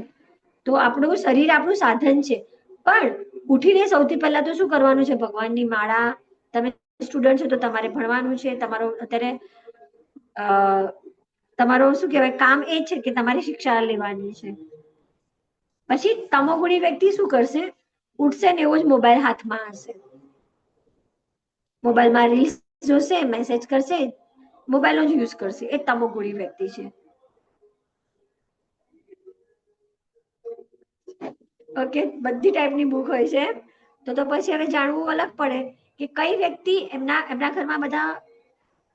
તો આપણું શરીર આપણું સાધન છે. પણ ઉઠીને સૌથી પહેલા તો શું કરવાનું છે? ભગવાનની માળા. તમે સ્ટુડન્ટ છો તો તમારે ભણવાનું છે. તમારો અત્યારે તમારો શું કહેવાય કામ એ છે કે તમારી શિક્ષા લેવાની છે. પછી તમોગુણી વ્યક્તિ શું કરશે? ઉઠશે ને એવો જ મોબાઈલ હાથમાં હશે, મોબાઈલમાં રીલ્સ જોશે, મેસેજ કરશે, મોબાઈલનો જ યુઝ કરશે. એ તમોગુણી વ્યક્તિ છે. ઓકે, બધી ટાઈપની બુક હોય છે. તો પછી હવે જાણવું અલગ પડે કે કઈ વ્યક્તિ એમના ઘરમાં બધા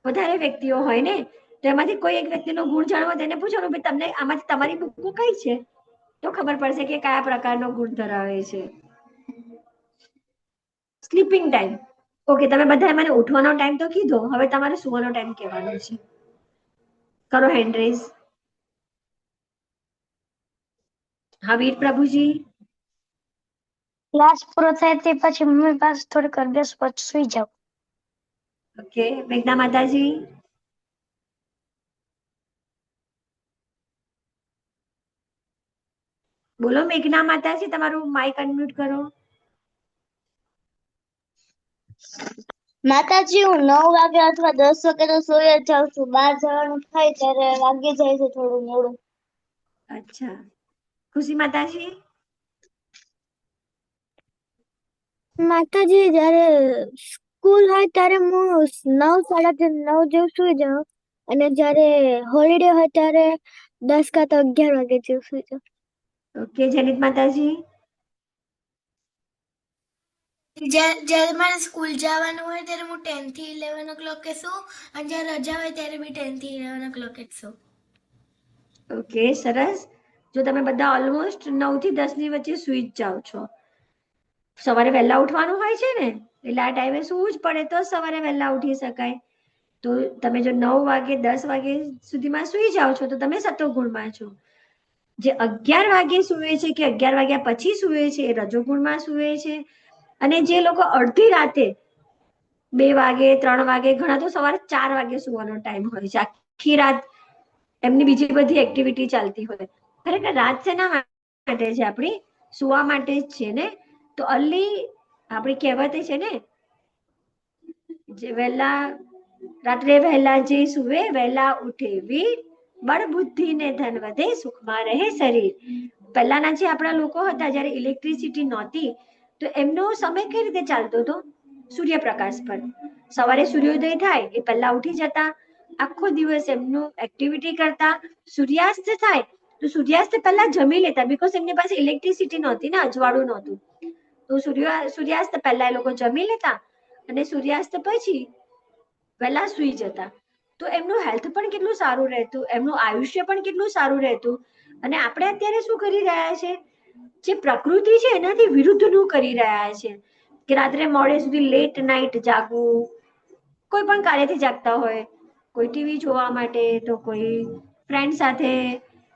વધારે વ્યક્તિઓ હોય ને, તો એમાંથી કોઈ એક વ્યક્તિનો ગુણ જાણવો, તેને પૂછવાનું ભાઈ તમને આમાંથી તમારી બુક કઈ છે? તો ખબર પડશે કે કયા પ્રકારનો ગુણ ધરાવે છે. Sleeping time. ઓકે, તમે બધાએ મને ઉઠવાનો ટાઈમ તો કીધો, હવે તમારે સુવાનો ટાઈમ કહેવાનો છે. કરો હેન્ડ રેઝ. હા, વીર પ્રભુજી. ક્લાસ પૂરો થાય તે પછી મમ્મી પાસે થોડીક વાર બેસું પછી સુઈ જાઉં. ઓકે, મેઘના માતાજી. બોલો મેઘના માતાજી, તમારું માઇક અનમ્યુટ કરો. માતાજી, હું 9 વાગે અથવા 10 વાગે તો સુઈ જ જાઉં છું. બહાર જવાનું થાય ત્યારે વાગી જાય છે થોડું મોડું. અચ્છા. ખુશી માતાજી. માતાજી, જયારે સ્કૂલ હોય ત્યારે હું 9, 9:30, 9 જેવું સુઈ જાઉં અને જયારે હોલિડે હોય ત્યારે 10 કાં તો 11 વાગે જેવું સુઈ જાઉં. ઓકે, જનિત માતાજી. જ્યારે મારે સ્કૂલ જવાનું હોય ત્યારે હું 10 થી 11 o'clock સું, અને જ્યારે રજા હોય ત્યારે બી 10 થી 11 o'clock જ સું. ઓકે, સરસ. જો તમે બધા ઓલમોસ્ટ 9 થી 10 ની વચ્ચે સુઈ જ જાઓ છો. સવારે વહેલા ઉઠવાનું હોય છે ને, એટલે આ ટાઈમે સૂવું જ પડે તો સવારે વહેલા ઉઠી શકાય. તો તમે જો 9 વાગે 10 વાગે સુધીમાં સુઈ જાઓ છો તો તમે સતોગુણમાં છો. જે 11 વાગે સુવે છે કે 11 વાગ્યા પછી સુવે છે એ રજોગુણમાં સુવે છે. અને જે લોકો અડધી રાતે 2 વાગે 3 વાગે, ઘણા તો સવારે 4 વાગે સુવાનો ટાઈમ હોય છે. આખી રાત એમની બીજી બધી એક્ટિવિટી ચાલતી હોય. ખરેખર રાત શેના માટે છે? આપણી સુવા માટે જ છે ને. તો અર્લી આપણી કહેવત છે ને, જે રાત્રે વહેલા જે સુવે વહેલા ઉઠે વીર, બળ બુદ્ધિ ને ધન વધે, સુખમાં રહે શરીર. પહેલાના જે આપણા લોકો હતા, જયારે ઇલેક્ટ્રિસિટી નહોતી, તો એમનો સમય કઈ રીતે ચાલતો હતો? સૂર્યપ્રકાશ પર. સવારે સૂર્યોદય થાય એ પહેલા ઉઠી જતા, આખો દિવસ એમનું એક્ટિવિટી કરતા, સૂર્યાસ્ત થાય તો સૂર્યાસ્ત પહેલા જમી લેતા, બીકોઝ એમની પાસે ઇલેક્ટ્રિસિટી નહોતી ને, અજવાળું નહોતું. તો સૂર્યાસ્ત પહેલા એ લોકો જમી લેતા અને સૂર્યાસ્ત પછી વહેલા સુઈ જતા. તો એમનું હેલ્થ પણ કેટલું સારું રહેતું, એમનું આયુષ્ય પણ કેટલું સારું રહેતું. અને આપણે અત્યારે શું કરી રહ્યા છે? જે પ્રકૃતિ છે એનાથી વિરુદ્ધનું કરી રહ્યા છે, કે રાત્રે મોડે સુધી લેટ નાઇટ જાગવું, કોઈ પણ કાર્યથી જાગતા હોય, કોઈ ટીવી જોવા માટે, તો કોઈ ફ્રેન્ડ સાથે,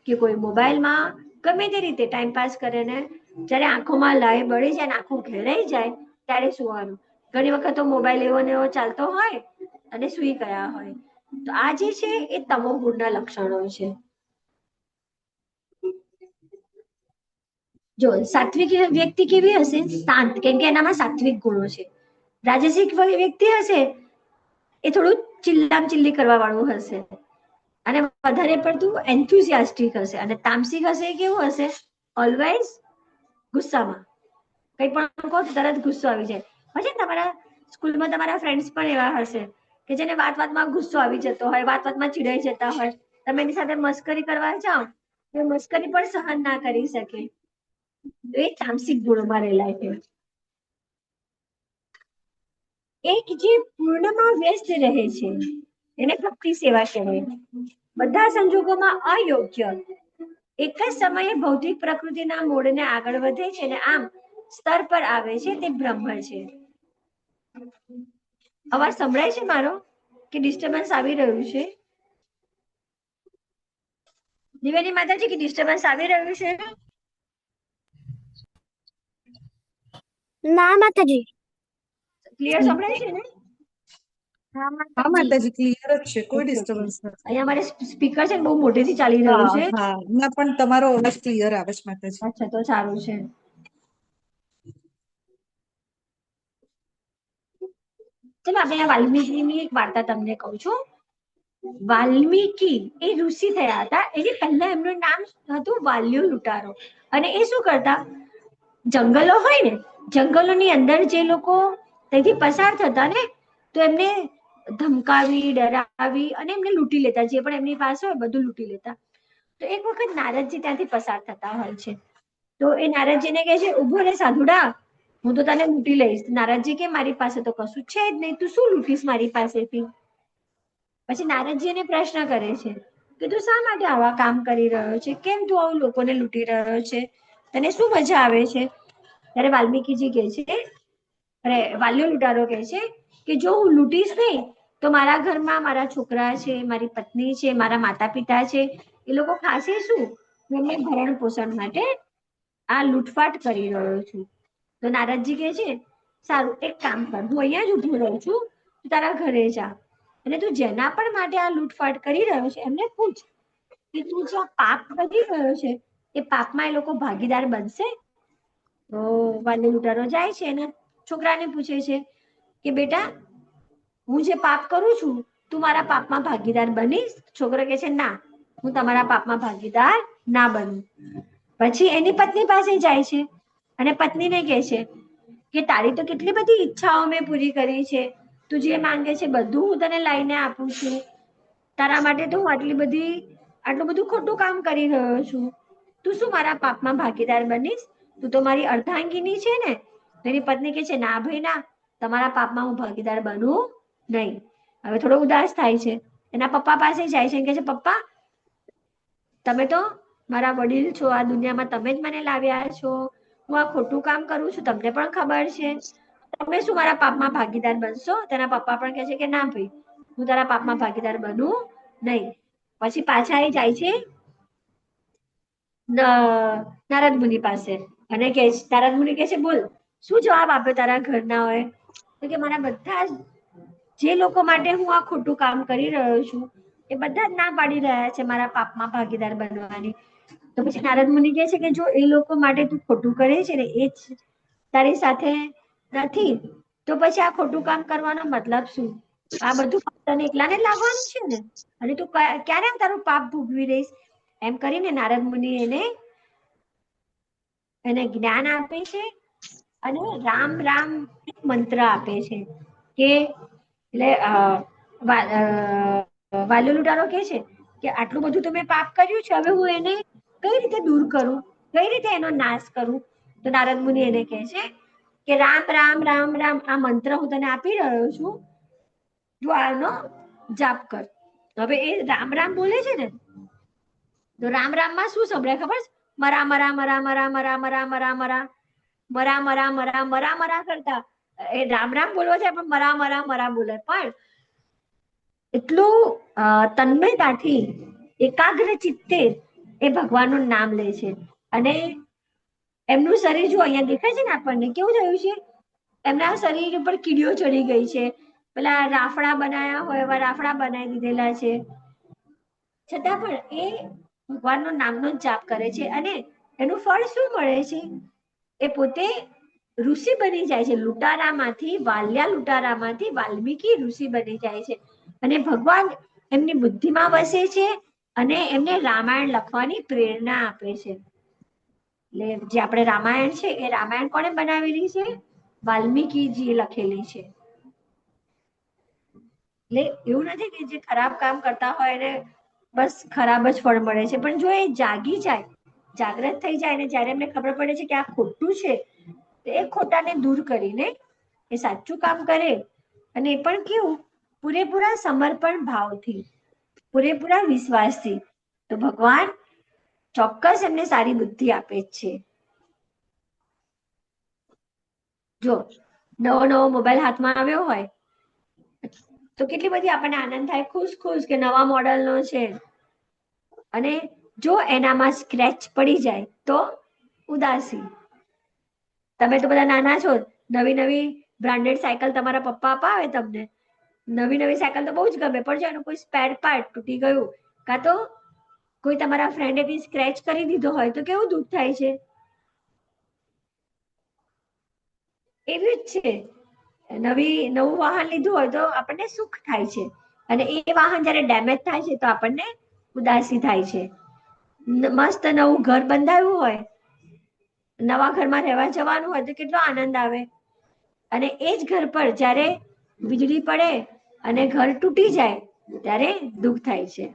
કે કોઈ મોબાઈલમાં, ગમે તે રીતે ટાઈમ પાસ કરે ને જ્યારે આંખોમાં લાય બળી જાય ને આંખો ઘેરાઈ જાય ત્યારે સુવાનું. ઘણી વખત તો મોબાઈલ એવો ને એવો ચાલતો હોય અને સુઈ ગયા હોય. તો આ જે છે એ તમો ગુણના લક્ષણો છે. જો સાત્વિક વ્યક્તિ કેવી હશે? શાંત, કેમ કે એનામાં સાત્વિક ગુણો છે. રાજસિક વ્યક્તિ હશે એ થોડું ચિલ્લામ ચિલ્લી કરવા વાળું હશે અને વધારે પડતું એન્થુસિયાસ્ટિક હશે. અને તામસિક હશે એ કેવું હશે? ઓલવેઝ ગુસ્સામાં. કંઈ પણ કહો તરત ગુસ્સો આવી જાય. પછી તમારા સ્કૂલમાં તમારા ફ્રેન્ડ્સ પણ એવા હશે કે જેને વાત વાતમાં ગુસ્સો આવી જતો હોય, વાત વાતમાં ચીડાઈ જતા હોય. તમે એની સાથે મસ્કરી કરવા જાઓ તો મસ્કરી પણ સહન ના કરી શકે. તો એ તામસિક ગુણોમાં રહેલા છે. એક જે પૂર્ણમાં વ્યસ્ત રહે છે એને ભક્તિ સેવા કહેવાય. બધા સંજોગોમાં અયોગ્ય, એક જ સમયે ભૌતિક પ્રકૃતિના મૂળને આગળ વધે છે અને આમ સ્તર પર આવે છે, તે બ્રહ્મ છે. અવાજ સંભળાય છે મારો કે ડિસ્ટર્બન્સ આવી રહ્યું છે? દિવ્યાની માતાજી, કે ડિસ્ટર્બન્સ આવી રહ્યું છે? ના માતાજી. ક્લિયર સંભળાય છે ને? હા હા માતાજી. માતાજી, ક્લિયર જ છે, કોઈ ઓકે, ઓકે. ડિસ્ટર્બન્સ નથી. અહીંયા મારે સ્પીકર છે ને બહુ મોટેથી ચાલી રહ્યું છે. હા, ના પણ તમારો અવાજ ક્લિયર આવે છે માતાજી. અચ્છા, તો સારું છે. ચલો આપણે આ વાલ્મીકીની એક વાર્તા તમને કહું છું. વાલ્મીકી એ ઋષિ થયા હતા. એની પહેલા એમનું નામ હતું વાલ્યો લૂંટારો. અને એ શું કરતા? જંગલો હોય ને, જંગલોની અંદર જે લોકો ત્યાંથી પસાર થતા ને, તો એમને ધમકાવી, ડરાવી અને એમને લૂંટી લેતા. જે પણ એમની પાસે હોય બધું લૂંટી લેતા. તો એક વખત નારદજી ત્યાંથી પસાર થતા હોય છે. તો એ નારદજીને કહે છે, ઉભો રે સાધુડા, હું તો તને લૂંટી લઈશ. નારદજી કે મારી પાસે તો કશું છે જ નહીં, તું શું લૂંટીશ મારી પાસેથી? પછી નારદજી એને પ્રશ્ન કરે છે કે તું શા માટે આવા કામ કરી રહ્યો છે? કેમ તું આવું લોકોને લૂંટી રહ્યો છે? તને શું મજા આવે છે? ત્યારે વાલ્મીકીજી કહે છે, અરે વાલ્યો લૂંટારો કહે છે કે જો હું લૂંટીશ નહીં તો મારા ઘરમાં મારા છોકરા છે, મારી પત્ની છે, મારા માતા પિતા છે, એ લોકો ખાશે શું? હું એમને ભરણ પોષણ માટે આ લૂંટફાટ કરી રહ્યો છું. તો નારદજી કહે છે, સારું, એક કામ કર, હું અહીંયા જ ઊભું રહું છું, તું તારા ઘરે જા અને તું જેના પણ માટે આ લૂંટફાટ કરી રહ્યો છે એમને પૂછ કે તું જે પાપ કરી રહ્યો છે એ પાપમાં એ લોકો ભાગીદાર બનશે? તો વાલ્યો લૂંટારો જાય છે અને છોકરાને પૂછે છે કે બેટા, હું જે પાપ કરું છું તું મારા પાપમાં ભાગીદાર બનીશ? છોકરો કહે છે, ના, હું તમારા પાપમાં ભાગીદાર ના બનું. પછી એની પત્ની પાસે જાય છે અને પત્નીને કહે છે કે તારી તો કેટલી બધી ઈચ્છાઓ મેં પૂરી કરી છે, તું જે માંગે છે બધું હું તને લાવીને આપું છું, તારા માટે તો હું આટલું બધું ખોટું કામ કરી રહ્યો છું, તું શું મારા પાપમાં ભાગીદાર બનીશ? તું તો મારી અર્ધાંગીની છે ને? તેની પત્ની કહે છે, ના ભાઈ ના, તમારા પાપમાં હું ભાગીદાર બનું નહીં. હવે થોડો ઉદાસ થાય છે. એના પપ્પા પાસે જાય છે અને કહે છે, પપ્પા, તમે તો મારા વડીલ છો, આ દુનિયામાં તમે જ મને લાવ્યા છો, હું આ ખોટું કામ કરું છું તમને પણ ખબર છે, તમે શું મારા પાપમાં ભાગીદાર બનશો? તેના પપ્પા પણ કહે છે કે ના ભાઈ, હું તારા પાપમાં ભાગીદાર બનું નહીં. પછી પાછા એ જાય છે નારદ મુનિ પાસે અને કે નારદ મુનિ કહે છે, બોલ, શું જવાબ આપ્યો તારા ઘરના હોય? તો કે મારા બધા જે લોકો માટે હું આ ખોટું કામ કરી રહ્યો છું એ બધા જ ના પાડી રહ્યા છે મારા પાપમાં ભાગીદાર બનવાની. તો પછી નારદ મુનિ કહે છે કે જો એ લોકો માટે તું ખોટું કરે છે ને એ જ તારી સાથે નથી તો પછી આ ખોટું કામ કરવાનો મતલબ શું? આ બધું તને એકલાને જ લાગવાનું છે ને, અને તું ક્યારે તારું પાપ ભોગવી રહીશ? એમ કરીને નારદ મુનિ એને જ્ઞાન આપે છે અને રામ રામ મંત્ર આપે છે કે એટલે વાલ્યો લૂંટારો કે છે કે આટલું બધું તમે પાપ કર્યું છે, હવે હું એને કઈ રીતે દૂર કરું, કઈ રીતે એનો નાશ કરું? તો નારદ મુનિ એને કહે છે કે રામ રામ રામ રામ આ મંત્ર હું તને આપી રહ્યો છું, તું આનો જાપ કર. હવે એ રામ રામ બોલે છે ને, તો રામ રામ માં શું સંભળાય ખબર છે? મરા મરા મરા મરા મરા મરા મરા મરા મરા મરા મરા મરા મરા કરતા એ રામ રામ બોલવા છે પણ મરા મરા મરા બોલે, પણ એટલું તન્મયતાથી એકાગ્ર ચિત્તે એ ભગવાનનું નામ લે છે. અને એમનું શરીર જો અહીંયા દેખાય છે ને આપણને કેવું થયું છે, એમના શરીર ઉપર કીડીઓ ચડી ગઈ છે, પેલા રાફડા બનાયા હોય એવા રાફડા બનાવી દીધેલા છે, છતાં પણ એ ભગવાનનું નામનો જાપ કરે છે અને એનું ફળ શું મળે છે? એ પોતે ઋષિ બની જાય છે. લૂંટારામાંથી વાલ્યા લૂંટારામાંથી વાલ્મીકી ઋષિ બની જાય છે અને ભગવાન એમની બુદ્ધિમાં વસે છે અને એમને રામાયણ લખવાની પ્રેરણા આપે છે. એટલે જે આપણે રામાયણ છે એ રામાયણ કોણે બનાવેલી છે? વાલ્મીકીજીએ લખેલી છે. એટલે એવું નથી કે જે ખરાબ કામ કરતા હોય એને બસ ખરાબ જ ફળ મળે છે, પણ જો એ જાગી જાય, જાગૃત થઈ જાય ને જ્યારે એમને ખબર પડે છે કે આ ખોટું છે, તો એ ખોટાને દૂર કરીને એ સાચું કામ કરે, અને એ પણ કેવું પૂરેપૂરા સમર્પણ ભાવથી, પૂરેપૂરા વિશ્વાસથી, તો ભગવાન ચોક્કસ એમને સારી બુદ્ધિ આપે જ છે. જો નવો નવો મોબાઈલ હાથમાં આવ્યો હોય તો કેટલી બધી આપણને આનંદ થાય, ખુશ કે નવા મોડેલનો છે, અને જો એનામાં સ્ક્રેચ પડી જાય તો ઉદાસી. તમે તો બધા નાના છો, નવી નવી બ્રાન્ડેડ સાયકલ તમારા પપ્પા અપાવે તમને, નવી નવી સાયકલ તો બહુ જ ગમે, પણ જો એનું કોઈ સ્પેર પાર્ટ તૂટી ગયું કાં તો કોઈ તમારા ફ્રેન્ડે બી સ્ક્રેચ કરી દીધો હોય તો કેવું દુઃખ થાય છે. એવી જ છે, નવું વાહન લીધું હોય તો આપણને સુખ થાય છે, અને એ વાહન જ્યારે ડેમેજ થાય છે તો આપણને ઉદાસી થાય છે. મસ્ત નવું ઘર બંધાયું હોય, નવા ઘરમાં રહેવા જવાનું હોય તો કેટલો આનંદ આવે, અને એ જ ઘર પર જ્યારે વીજળી પડે અને ઘર તૂટી જાય ત્યારે દુઃખ થાય છે.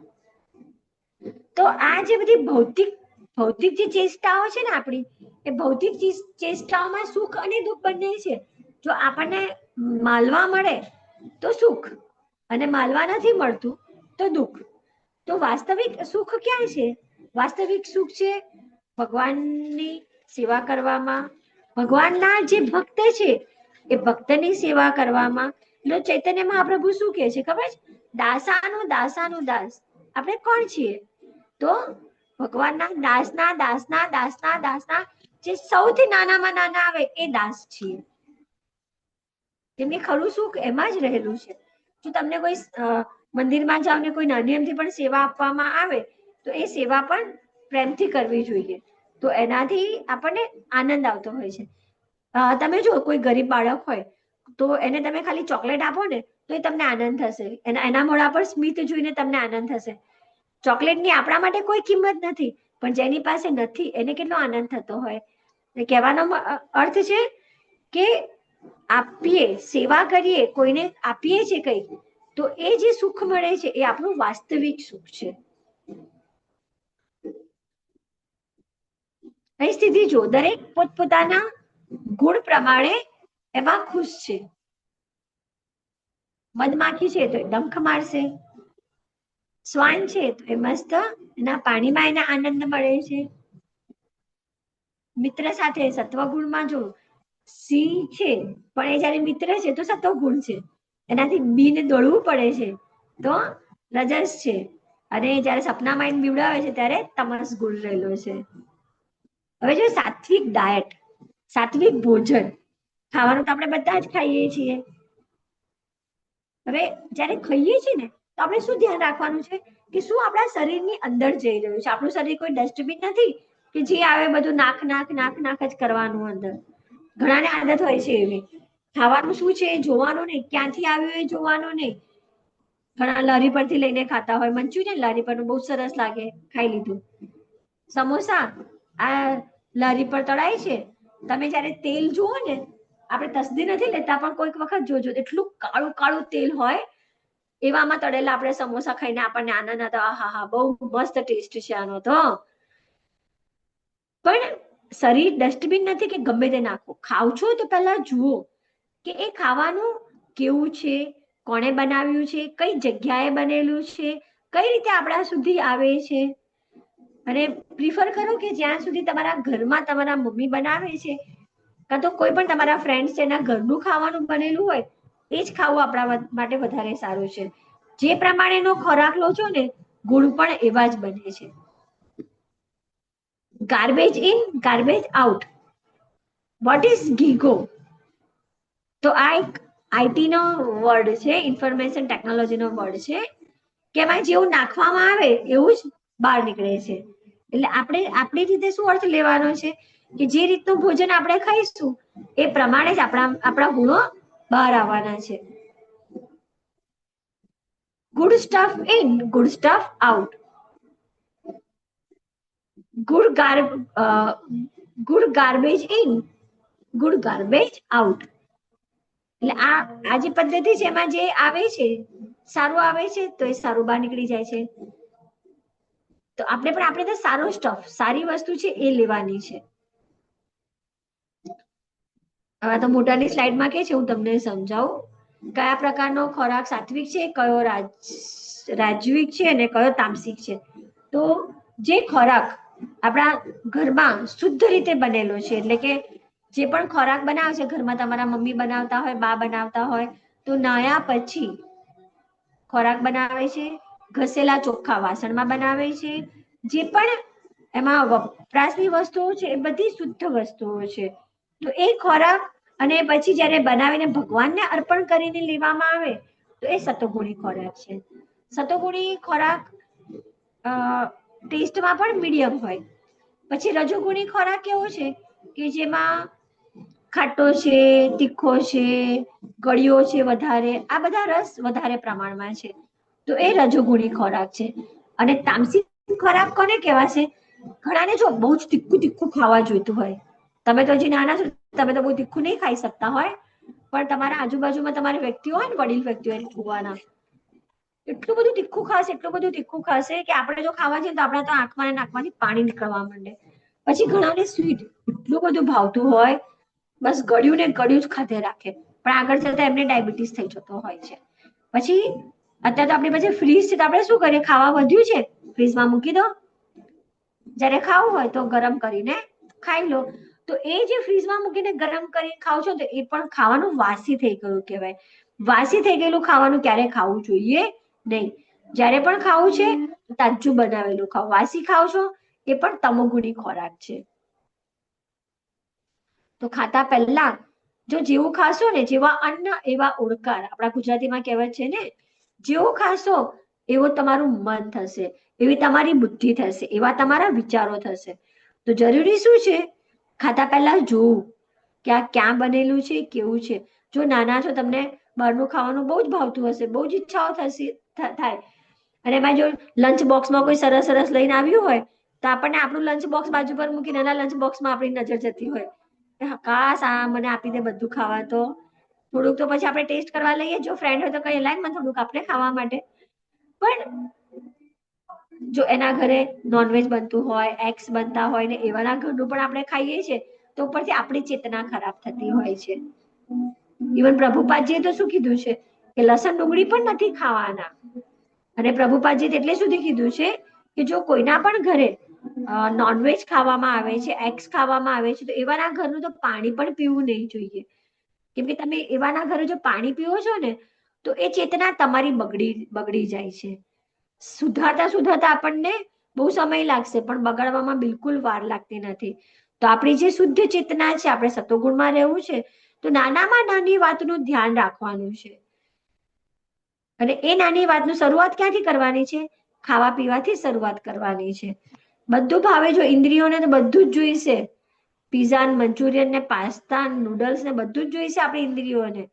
તો આ જે બધી ભૌતિક જે ચેષ્ટાઓ છે ને આપણી, એ ભૌતિક ચેષ્ટાઓમાં સુખ અને દુઃખ બંને છે. જો આપણને માલવા મળે તો સુખ, અને માલવા નથી મળતું તો દુઃખ. તો વાસ્તવિક સુખ ક્યાં છે? વાસ્તવિક સુખ છે ભગવાનની સેવા કરવામાં, ભગવાનના જે ભક્ત છે એ ભક્તની સેવા કરવામાં. એટલે ચૈતન્ય મહાપ્રભુ શું કહે છે ખબર છે? દાસાનું દાસાનું દાસ. આપણે કોણ છીએ? તો ભગવાનના દાસના દાસના દાસના દાસના જે સૌથી નાનામાં નાના આવે એ દાસ છીએ. તેમની ખરું સુખ એમાં જ રહેલું છે. જો તમને કોઈ મંદિરમાં જાઓ ને કોઈ નાની અમથી પણ સેવા આપવામાં આવે તો એ સેવા પણ પ્રેમથી કરવી જોઈએ, તો એનાથી આપણને આનંદ આવતો હોય છે. તમે જો કોઈ ગરીબ બાળક હોય તો એને તમે ખાલી ચોકલેટ આપો ને તો એ તમને આનંદ થશે, એના મોઢા પર સ્મિત જોઈને તમને આનંદ થશે. ચોકલેટની આપણા માટે કોઈ કિંમત નથી, પણ જેની પાસે નથી એને કેટલો આનંદ થતો હોય. કહેવાનો અર્થ છે કે આપીએ, સેવા કરીએ, કોઈને આપીએ છે કંઈક, તો એ જે સુખ મળે છે એ આપણું વાસ્તવિક સુખ છે. અહીં સ્થિતિ જો, દરેક પોતપોતાના ગુણ પ્રમાણે એમાં ખુશ છે. મધમાખી છે તો એ ડંખ મારશે, શ્વાન છે તો એ મસ્ત એના પાણીમાં એને આનંદ મળે છે. મિત્ર સાથે સત્વગુણમાં જો સિંહ છે પણ એ જયારે મિત્ર છે તો સત્વગુણ છે, એનાથી બીને દોડવું પડે છે તો રજસ છે, અને જયારે સપનામાં એને બીવડાવે છે ત્યારે તમસ ગુણ રહેલો છે. હવે જો સાત્વિક ડાયટ, સાત્વિક ભોજન ખાવાનું તો આપણે બધા જ ખાઈએ છીએ. હવે જયારે ખાઈએ છીએ ને તો આપણે શું ધ્યાન રાખવાનું છે કે શું આપણા શરીરની અંદર જઈ રહ્યું છે? આપણું શરીર કોઈ ડસ્ટબિન નથી કે જે આવે બધું નાક જ કરવાનું અંદર. ઘણાને આદત હોય છે એવી, ખાવાનું શું છે એ જોવાનું નહીં, ક્યાંથી આવ્યું એ જોવાનું નહીં. ઘણા લારી પરથી લઈને ખાતા હોય, મંચુરિયન લારી પરનું બહુ સરસ લાગે, ખાઈ લીધું. સમોસા આ લારી પર તળાય છે, તમે જ્યારે તેલ જુઓ ને, આપણે તસદી નથી લેતા પણ કોઈક વખત જોજો, એટલું કાળું કાળું તેલ હોય, એવામાં તળેલા આપણે સમોસા ખાઈને આપણને આનંદ હતો, આહા હા બહુ મસ્ત ટેસ્ટ છે આનો તો. પણ શરીર ડસ્ટબિન નથી કે ગમે તે નાખો. ખાવ છો તો પહેલા જુઓ કે એ ખાવાનું કેવું છે, કોણે બનાવ્યું છે, કઈ જગ્યાએ બનેલું છે, કઈ રીતે આપણા સુધી આવે છે. અને પ્રિફર કરો કે જ્યાં સુધી તમારા ઘરમાં તમારા મમ્મી બનાવે છે કાં તો કોઈ પણ તમારા ફ્રેન્ડ્સ એના ઘરનું ખાવાનું બનેલું હોય એ જ ખાવું આપણા માટે વધારે સારું છે. જે પ્રમાણેનો ખોરાક લો છો ને, ગુણ પણ એવા જ બને છે. Garbage in garbage out. What is GIGO? તો આ એક આઈટી નો વર્ડ છે, ઇન્ફોર્મેશન ટેકનોલોજીનો વર્ડ છે, કે એમાં જેવું નાખવામાં આવે એવું જ બહાર નીકળે છે. એટલે આપણે આપણી રીતે શું અર્થ લેવાનો છે કે જે રીતનું ભોજન આપણે ખાઈશું એ પ્રમાણે જ આપણા ગુણો બહાર આવવાના છે. Good stuff in good stuff out. Good garbage in good garbage out. એટલે આ જે પદ્ધતિ છે એમાં જે આવે છે સારું આવે છે તો એ સારું બહાર નીકળી જાય છે. તો આપણે તો સારો સ્ટફ, સારી વસ્તુ છે એ લેવાની છે. હવે તો મોટાની સ્લાઇડમાં કે છે, હું તમને સમજાવું કયા પ્રકારનો ખોરાક સાત્વિક છે, કયો રાજવિક છે અને કયો તામસિક છે. તો જે ખોરાક આપણા ઘરમાં શુદ્ધ રીતે બનેલો છે, એટલે કે જે પણ ખોરાક બનાવે છે ઘરમાં, તમારા મમ્મી બનાવતા હોય, બા બનાવતા હોય, તો નાયા પછી ખોરાક બનાવે છે, ઘસેલા ચોખ્ખા વાસણમાં બનાવે છે, જે પણ એમાં વપરાશની વસ્તુઓ છે એ બધી શુદ્ધ વસ્તુઓ છે. તો એ ખોરાક અને પછી જ્યારે બનાવીને ભગવાનને અર્પણ કરીને લેવામાં આવે તો એ સતોગુણી ખોરાક છે. સતોગુણી ખોરાક ટેસ્ટમાં પણ મીડિયમ હોય. પછી રજોગુણી ખોરાક કેવો છે કે જેમાં ખાટો છે, તીખો છે, ગળ્યો છે વધારે, આ બધા રસ વધારે પ્રમાણમાં છે, તો એ રજોગુણી ખોરાક છે. અને તામસિક ખોરાક કોને કહેવાશે? ઘણાને જો બહુ જ તીખું તીખું ખાવા જોઈતું હોય, તમે તો હજી નાના છો, તમે તો બહુ તીખું નહીં ખાઈ શકતા હોય, પણ તમારા આજુબાજુમાં તમારા વ્યક્તિઓ હોય ને, વડીલ વ્યક્તિઓ જોવાના, એટલું બધું તીખું ખાશે, એટલું બધું તીખું ખાશે કે આપણે જો ખાવા જઈએ તો આપણા તો આંખમાં ને નાકમાંથી પાણી નીકળવા માંડે. પછી ઘણાને સ્વીટ એટલું બધું ભાવતું હોય, બસ ગળ્યું ને ગળ્યું જ ખાધે રાખે, પણ આગળ જતા એમને ડાયાબિટીસ થઈ જતો હોય છે. પછી અત્યારે તો આપણી પાસે ફ્રીજ છે, તો આપણે શું કરીએ? ખાવા વધ્યું છે, ફ્રીજમાં મૂકી દો, જ્યારે ખાવું હોય તો ગરમ કરીને ખાઈ લો. તો એ જે ફ્રીજમાં મૂકીને ગરમ કરીને ખાવ છો તો એ પણ ખાવાનું વાસી થઈ ગયું કહેવાય. વાસી થઈ ગયેલું ખાવાનું ક્યારે ખાવું જોઈએ નહીં. જ્યારે પણ ખાવું છે તાજું બનાવેલું ખાવ. વાસી ખાવ છો એ પણ તમોગુણી ખોરાક છે. તો ખાતા પહેલા જો જેવું ખાશો ને, જેવા અન્ન એવા ઓળકાર, આપણા ગુજરાતીમાં કહેવત છે ને, જેવું ખાશો એવું તમારું મન થશે, એવી તમારી બુદ્ધિ થશે, એવા તમારા વિચારો થશે. તો જરૂરી શું છે? ખાતા પહેલા જોવું કે આ ક્યાં બનેલું છે, કેવું છે. જો નાના છો, તમને બહારનું ખાવાનું બહુ જ ભાવતું હશે, બહુ જ ઈચ્છાઓ થાય, અને એમાં જો લંચ બોક્સમાં કોઈ સરસ સરસ લઈને આવ્યું હોય તો આપણને આપણું લંચ બોક્સ બાજુ પર મૂકીને એના લંચ બોક્સમાં આપણી નજર જતી હોય, કાશ આ મને આપી દે બધું ખાવા, તો થોડુંક તો પછી આપણે ટેસ્ટ કરવા લઈએ, જો ફ્રેન્ડ હોય તો કઈ લાય મને થોડુંક આપણે ખાવા માટે. પણ જો એના ઘરે નોનવેજ બનતું હોય, એગ્સ બનતા હોય ને એવાના ઘરનું પણ આપણે ખાઈએ છીએ તો ઉપરથી આપણી ચેતના ખરાબ થતી હોય છે. ઇવન પ્રભુપાદજીએ તો શું કીધું છે કે લસણ ડુંગળી પણ નથી ખાવાના. અને પ્રભુપાદજી એટલે સુધી કીધું છે કે જો કોઈના પણ ઘરે નોનવેજ ખાવામાં આવે છે, એગ્સ ખાવામાં આવે છે, તો એવાના ઘરનું તો પાણી પણ પીવું નહીં જોઈએ. કેમ કે તમે એવાના ઘરે જો પાણી પીવો છો ને તો એ ચેતના તમારી બગડી જાય છે. સુધારતા આપણને બહુ સમય લાગશે, પણ બગાડવામાં બિલકુલ વાર લાગતી નથી. તો આપણી જે શુદ્ધ ચેતના છે, આપણે સતોગુણમાં રહેવું છે, તો નાનામાં નાની વાતનું ધ્યાન રાખવાનું છે. અને એ નાની વાતનું શરૂઆત ક્યાંથી કરવાની છે? ખાવા પીવાથી શરૂઆત કરવાની છે. બધું ભાવે, જો ઇન્દ્રિયોને તો બધું જ જોઈશે, પીઝા મંચુરિયન ને પાસ્તા નૂડલ્સ ને બધું જ જોઈશે આપણી ઇન્દ્રિયોને.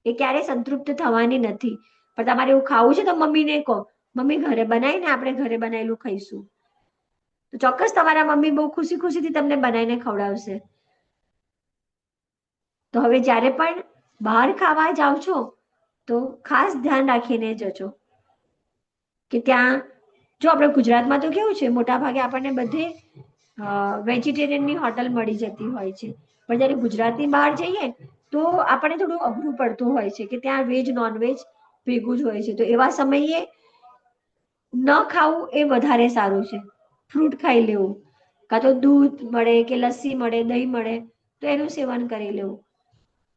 એ ક્યારેય સંતૃપ્ત થવાની નથી. પણ તમારે એવું ખાવું છે તો મમ્મીને કહો, મમ્મી ઘરે બનાવીને આપણે ઘરે બનાવેલું ખાઈશું. તો ચોક્કસ તમારા મમ્મી બહુ ખુશી ખુશીથી તમને બનાવીને ખવડાવશે. તો હવે જ્યારે પણ બહાર ખાવા જાઓ છો તો ખાસ ધ્યાન રાખીને જજો કે ત્યાં, જો આપણે ગુજરાતમાં તો કેવું છે મોટા ભાગે આપણને બધે વેજીટેરિયનની હોટલ મળી જતી હોય છે, પણ જ્યારે ગુજરાતની બહાર જઈએ તો આપણને થોડું અઘરું પડતું હોય છે કે ત્યાં વેજ નોનવેજ ભેગું જ હોય છે. તો એવા સમયે ન ખાવું એ વધારે સારું છે. ફ્રૂટ ખાઈ લેવું, કાં તો દૂધ મળે કે લસ્સી મળે, દહીં મળે તો એનું સેવન કરી લેવું.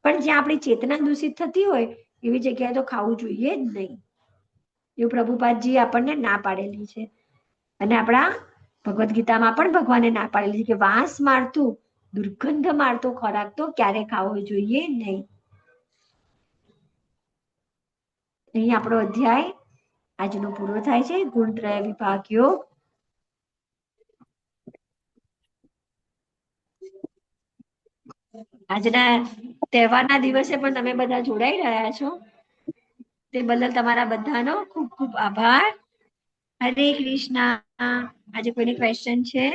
પણ જ્યાં આપણી ચેતના દૂષિત થતી હોય એવી જગ્યાએ તો ખાવું જોઈએ જ નહીં. એવું પ્રભુપાદજી આપણને ના પાડેલી છે. અને આપણા ભગવદ્ ગીતામાં પણ ભગવાને ના પાડેલી છે કે વાસ મારતું, દુર્ગંધ મારતો ખોરાક તો ક્યારે ખાવો જોઈએ નહીં. અહીં આપણો અધ્યાય આજનો પૂરો થાય છે. ગુણત્રય વિભાગ યોગ. આજના તહેવારના દિવસે પણ તમે બધા જોડાઈ રહ્યા છો તે બદલ તમારા બધાનો ખૂબ ખૂબ આભાર. હરે કૃષ્ણ. આજે કોઈની ક્વેશ્ચન છે?